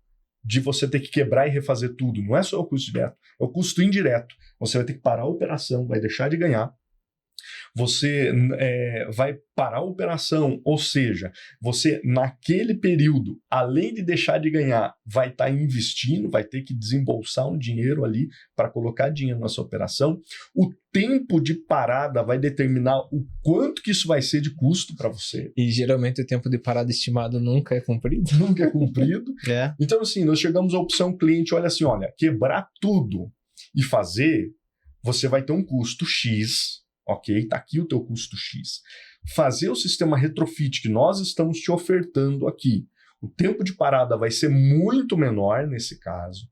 de você ter que quebrar e refazer tudo. Não é só o custo direto, é o custo indireto. Você vai ter que parar a operação, vai deixar de ganhar. Você vai parar a operação, ou seja, você naquele período, além de deixar de ganhar, vai estar investindo, vai ter que desembolsar um dinheiro ali para colocar dinheiro nessa operação. O tempo de parada vai determinar o quanto que isso vai ser de custo para você. E geralmente o tempo de parada estimado nunca é cumprido. Nunca é cumprido. Então, assim, nós chegamos à opção cliente, olha, quebrar tudo e fazer, você vai ter um custo X. Ok, está aqui o teu custo X. Fazer o sistema retrofit que nós estamos te ofertando aqui, o tempo de parada vai ser muito menor nesse caso.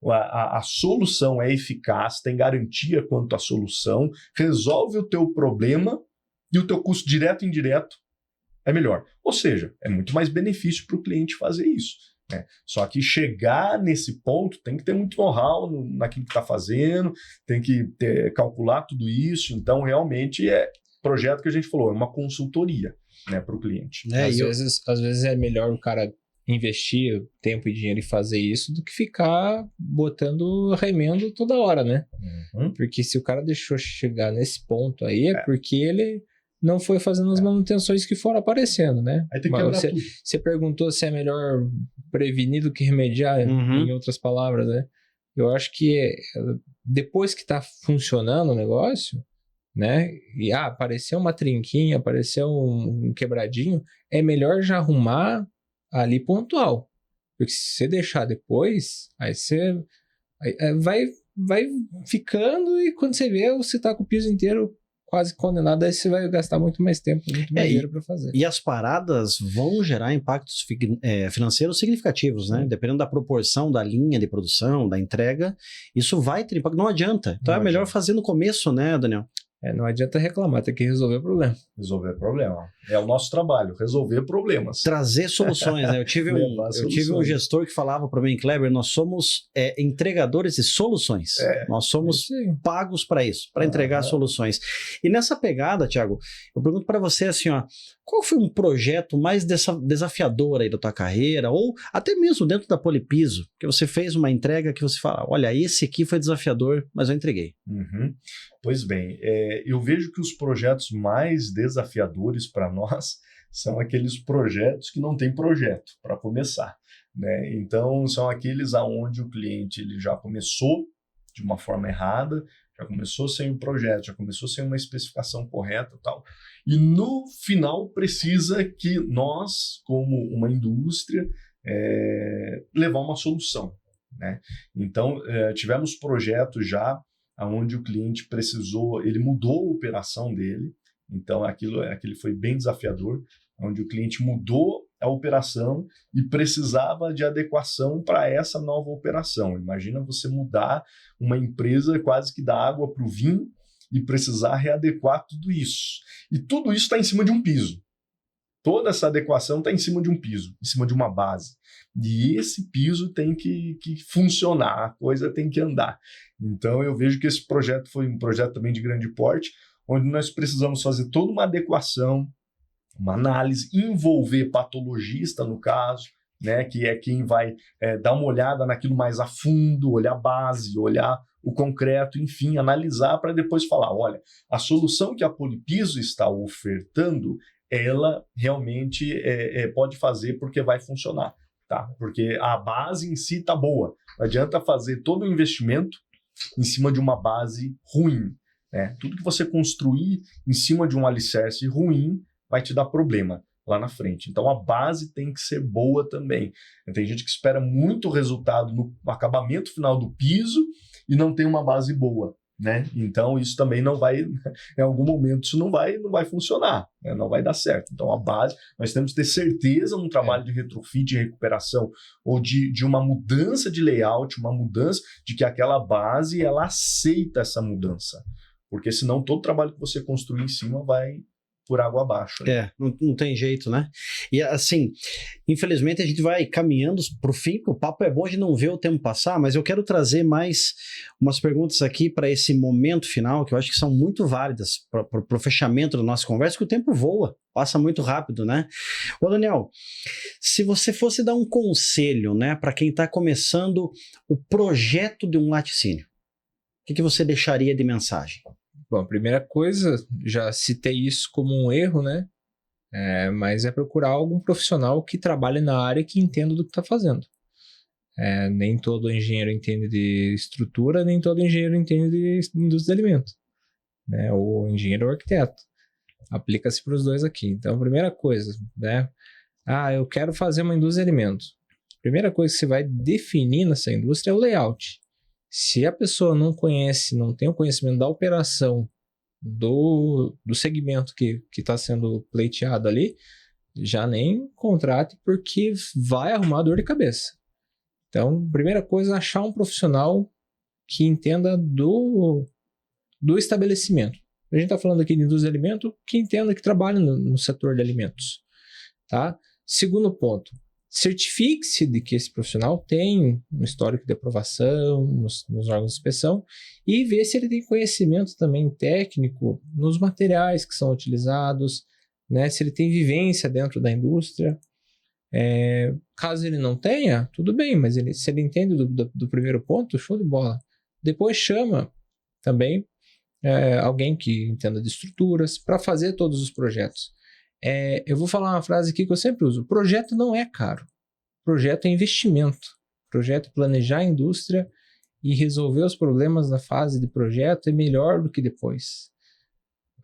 A solução é eficaz, tem garantia quanto à solução, resolve o teu problema e o teu custo direto e indireto é melhor. Ou seja, é muito mais benefício para o cliente fazer isso. Só que chegar nesse ponto tem que ter muito know-how naquilo que está fazendo, tem que calcular tudo isso. Então, realmente, é projeto que a gente falou, é uma consultoria, né, para o cliente. Às vezes é melhor o cara investir tempo e dinheiro e fazer isso do que ficar botando remendo toda hora, né? Uhum. Porque se o cara deixou chegar nesse ponto aí, é porque ele não foi fazendo as manutenções que foram aparecendo, né? Aí tem que quebrar tudo. Você perguntou se é melhor prevenir do que remediar, em outras palavras, né? Eu acho que depois que está funcionando o negócio, né? E apareceu uma trinquinha, apareceu um quebradinho, é melhor já arrumar ali pontual. Porque se você deixar depois, aí você vai ficando e quando você vê, você tá com o piso inteiro quase condenado, aí você vai gastar muito mais tempo, muito mais dinheiro para fazer. E as paradas vão gerar impactos financeiros significativos, né? Dependendo da proporção da linha de produção, da entrega, isso vai ter impacto. Não adianta. Então é melhor fazer no começo, né, Daniel? Não adianta reclamar, tem que resolver o problema. Resolver problema. É o nosso trabalho, resolver problemas. Trazer soluções, né? Eu tive um gestor que falava para mim, Kleber, nós somos entregadores de soluções. Nós somos pagos para isso, para entregar soluções. E nessa pegada, Thiago, eu pergunto para você assim, ó, qual foi um projeto mais desafiador aí da tua carreira, ou até mesmo dentro da Polipiso, que você fez uma entrega que você fala, olha, esse aqui foi desafiador, mas eu entreguei. Pois bem, eu vejo que os projetos mais desafiadores para nós são aqueles projetos que não tem projeto para começar, né? Então, são aqueles aonde o cliente ele já começou de uma forma errada, já começou sem o projeto, já começou sem uma especificação correta e tal. E no final precisa que nós, como uma indústria, levar uma solução, né? Então, tivemos projetos já onde o cliente precisou, ele mudou a operação dele, então aquilo foi bem desafiador, onde o cliente mudou a operação e precisava de adequação para essa nova operação. Imagina você mudar uma empresa quase que da água para o vinho e precisar readequar tudo isso. E tudo isso está em cima de um piso. Toda essa adequação está em cima de um piso, em cima de uma base. E esse piso tem que funcionar, a coisa tem que andar. Então eu vejo que esse projeto foi um projeto também de grande porte, onde nós precisamos fazer toda uma adequação, uma análise, envolver patologista no caso, né, que é quem vai dar uma olhada naquilo mais a fundo, olhar a base, olhar o concreto, enfim, analisar para depois falar, olha, a solução que a Polipiso está ofertando, ela realmente pode fazer porque vai funcionar, tá? Porque a base em si está boa. Não adianta fazer todo o investimento em cima de uma base ruim, né? Tudo que você construir em cima de um alicerce ruim vai te dar problema lá na frente. Então a base tem que ser boa também. Tem gente que espera muito resultado no acabamento final do piso e não tem uma base boa, né? Então isso também não vai, em algum momento isso não vai funcionar, né? Não vai dar certo. Então a base, nós temos que ter certeza num trabalho de retrofit e recuperação ou de uma mudança de layout, uma mudança de que aquela base ela aceita essa mudança, porque senão todo trabalho que você construir em cima vai por água abaixo. Né? Não tem jeito, né? E assim, infelizmente a gente vai caminhando para o fim, o papo é bom de não ver o tempo passar, mas eu quero trazer mais umas perguntas aqui para esse momento final, que eu acho que são muito válidas para o fechamento da nossa conversa, que o tempo voa, passa muito rápido, né? Ô Daniel, se você fosse dar um conselho, né, para quem está começando o projeto de um laticínio, o que você deixaria de mensagem? Bom, a primeira coisa, já citei isso como um erro, né? Mas é procurar algum profissional que trabalhe na área e que entenda do que está fazendo. Nem todo engenheiro entende de estrutura, nem todo engenheiro entende de indústria de alimentos. Né? O engenheiro ou arquiteto. Aplica-se para os dois aqui. Então, a primeira coisa, né? Eu quero fazer uma indústria de alimentos. A primeira coisa que você vai definir nessa indústria é o layout. Se a pessoa não conhece, não tem o conhecimento da operação do segmento que está sendo pleiteado ali, já nem contrate, porque vai arrumar dor de cabeça. Então, primeira coisa, achar um profissional que entenda do estabelecimento. A gente está falando aqui de indústria de alimentos, que entenda que trabalha no setor de alimentos. Tá? Segundo ponto, certifique-se de que esse profissional tem um histórico de aprovação nos órgãos de inspeção e vê se ele tem conhecimento também técnico nos materiais que são utilizados, né? Se ele tem vivência dentro da indústria. Caso ele não tenha, tudo bem, mas se ele entende do primeiro ponto, show de bola. Depois chama também alguém que entenda de estruturas para fazer todos os projetos. Eu vou falar uma frase aqui que eu sempre uso. Projeto não é caro. Projeto é investimento. Projeto é planejar a indústria e resolver os problemas na fase de projeto é melhor do que depois.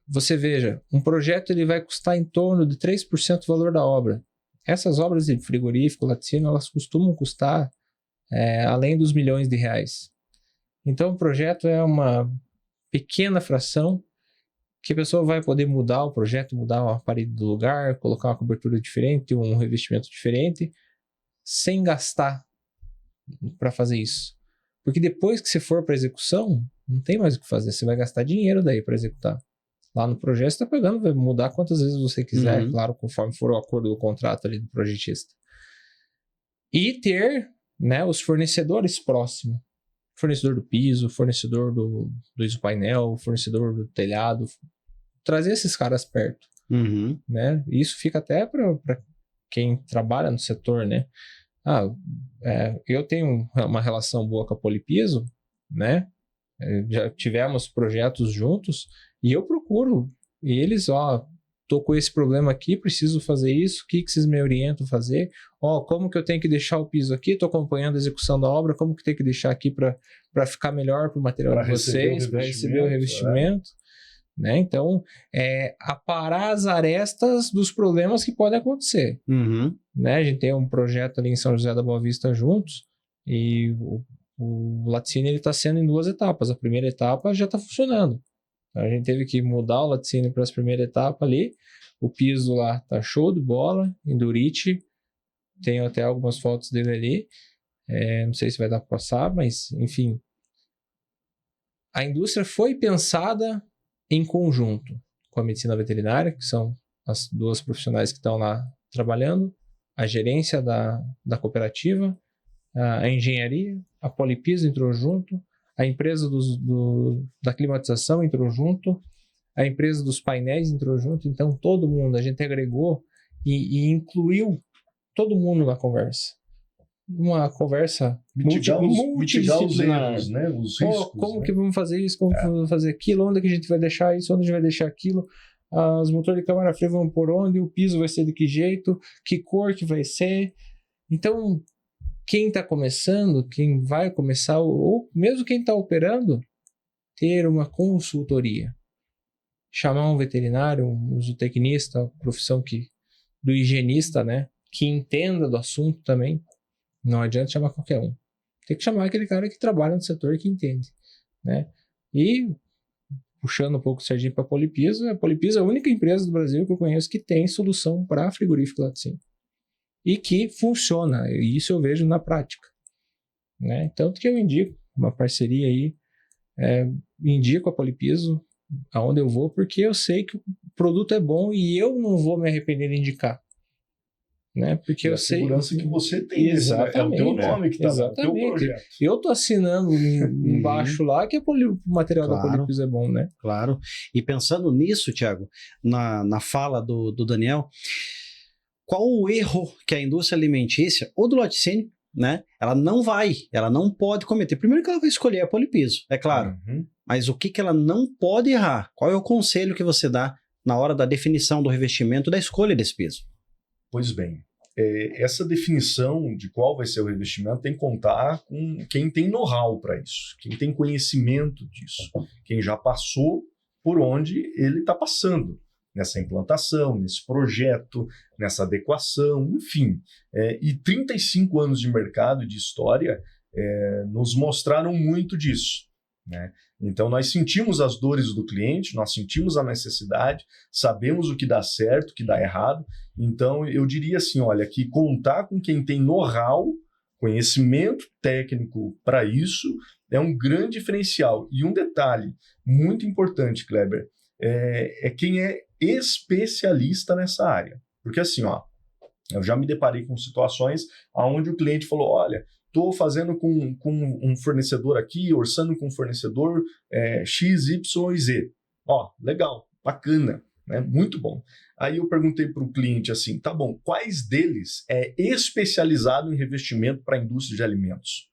Você veja, um projeto ele vai custar em torno de 3% do valor da obra. Essas obras de frigorífico, laticínio, elas costumam custar além dos milhões de reais. Então o projeto é uma pequena fração que a pessoa vai poder mudar o projeto, mudar a parede do lugar, colocar uma cobertura diferente, um revestimento diferente, sem gastar para fazer isso. Porque depois que você for para execução, não tem mais o que fazer, você vai gastar dinheiro daí para executar. Lá no projeto você está pegando, vai mudar quantas vezes você quiser, Uhum. claro, conforme for o acordo do contrato ali do projetista. E ter, né, os fornecedores próximos. Fornecedor do piso, fornecedor do isopainel, fornecedor do telhado. Trazer esses caras perto, Uhum. né? Isso fica até para quem trabalha no setor, né? Eu tenho uma relação boa com a Polipiso, né? Já tivemos projetos juntos e eu procuro. E eles, tô com esse problema aqui, preciso fazer isso, o que vocês me orientam a fazer? Como que eu tenho que deixar o piso aqui? Estou acompanhando a execução da obra, como que tem que deixar aqui para ficar melhor para o material Pra de vocês, para receber o revestimento? Né? Então, aparar as arestas dos problemas que podem acontecer. Uhum. Né? A gente tem um projeto ali em São José da Boa Vista juntos e o laticínio está sendo em 2 etapas. A primeira etapa já está funcionando. A gente teve que mudar o laticínio para essa primeira etapa ali. O piso lá tá show de bola, endurite. Tenho até algumas fotos dele ali. Não sei se vai dar para passar, mas enfim. A indústria foi pensada em conjunto com a medicina veterinária, que são as 2 profissionais que estão lá trabalhando, a gerência da cooperativa, a engenharia, a Polipiso entrou junto, a empresa da climatização entrou junto, a empresa dos painéis entrou junto, então todo mundo, a gente agregou e incluiu todo mundo na conversa. Uma conversa mitigar os multidisciplinar. erros, né? Os riscos. Como que vamos fazer isso? Como que vamos fazer aquilo? Onde é que a gente vai deixar isso? Onde a gente vai deixar aquilo? Os motores de câmara fria vão por onde? O piso vai ser de que jeito? Que cor que vai ser? Então, quem está começando, quem vai começar, ou mesmo quem está operando, ter uma consultoria. Chamar um veterinário, um zootecnista, profissão do higienista, né? Que entenda do assunto também. Não adianta chamar qualquer um. Tem que chamar aquele cara que trabalha no setor e que entende, né? E, puxando um pouco o sardinha para a Polipiso é a única empresa do Brasil que eu conheço que tem solução para frigorífico laticínio. E que funciona, e isso eu vejo na prática, né? Tanto que eu indico uma parceria aí, indico a Polipiso aonde eu vou, porque eu sei que o produto é bom e eu não vou me arrepender de indicar. Né? Porque eu sei. A segurança que você tem. Exatamente. É o teu nome que está no teu projeto. Eu tô assinando embaixo lá que o material da Polipiso é bom, né? Claro. E pensando nisso, Thiago, na fala do Daniel, qual o erro que a indústria alimentícia ou do laticínio, né? Ela não pode cometer. Primeiro que ela vai escolher a Polipiso, é claro. Uhum. Mas o que ela não pode errar? Qual é o conselho que você dá na hora da definição do revestimento, da escolha desse piso? Pois bem, essa definição de qual vai ser o revestimento tem que contar com quem tem know-how para isso, quem tem conhecimento disso, quem já passou por onde ele está passando, nessa implantação, nesse projeto, nessa adequação, enfim. E 35 anos de mercado e de história nos mostraram muito disso, né? Então, nós sentimos as dores do cliente, nós sentimos a necessidade, sabemos o que dá certo, o que dá errado. Então, eu diria assim, olha, que contar com quem tem know-how, conhecimento técnico para isso, é um grande diferencial. E um detalhe muito importante, Kleber, é quem é especialista nessa área. Porque assim, eu já me deparei com situações onde o cliente falou, olha, estou fazendo com um fornecedor aqui, orçando com um fornecedor X, Y e Z. Legal, bacana, né? Muito bom. Aí eu perguntei para o cliente assim, tá bom, quais deles é especializado em revestimento para a indústria de alimentos?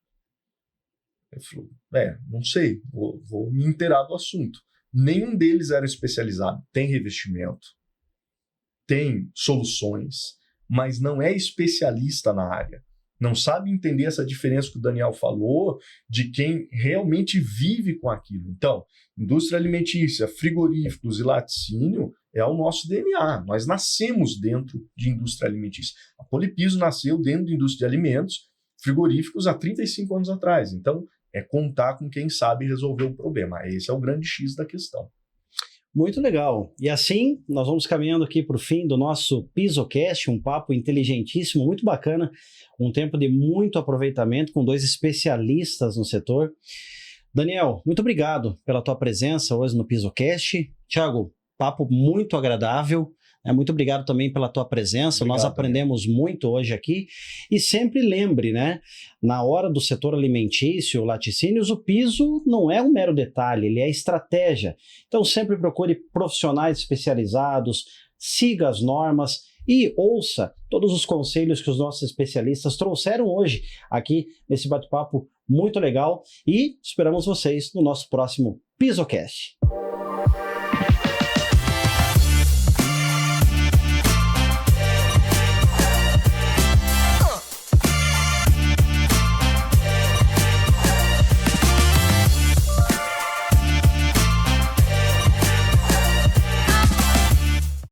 Ele falou, não sei, vou me inteirar do assunto. Nenhum deles era especializado. Tem revestimento, tem soluções, mas não é especialista na área. Não sabe entender essa diferença que o Daniel falou de quem realmente vive com aquilo. Então, indústria alimentícia, frigoríficos e laticínio é o nosso DNA. Nós nascemos dentro de indústria alimentícia. A Polipiso nasceu dentro de indústria de alimentos, frigoríficos há 35 anos atrás. Então, é contar com quem sabe resolver o problema. Esse é o grande X da questão. Muito legal. E assim, nós vamos caminhando aqui para o fim do nosso PisoCast, um papo inteligentíssimo, muito bacana, um tempo de muito aproveitamento com 2 especialistas no setor. Daniel, muito obrigado pela tua presença hoje no PisoCast. Thiago, papo muito agradável. Muito obrigado também pela tua presença. Obrigado, Nós aprendemos muito hoje aqui. E sempre lembre, né? Na hora do setor alimentício, laticínios, o piso não é um mero detalhe, ele é estratégia. Então sempre procure profissionais especializados, siga as normas e ouça todos os conselhos que os nossos especialistas trouxeram hoje aqui nesse bate-papo muito legal. E esperamos vocês no nosso próximo PisoCast.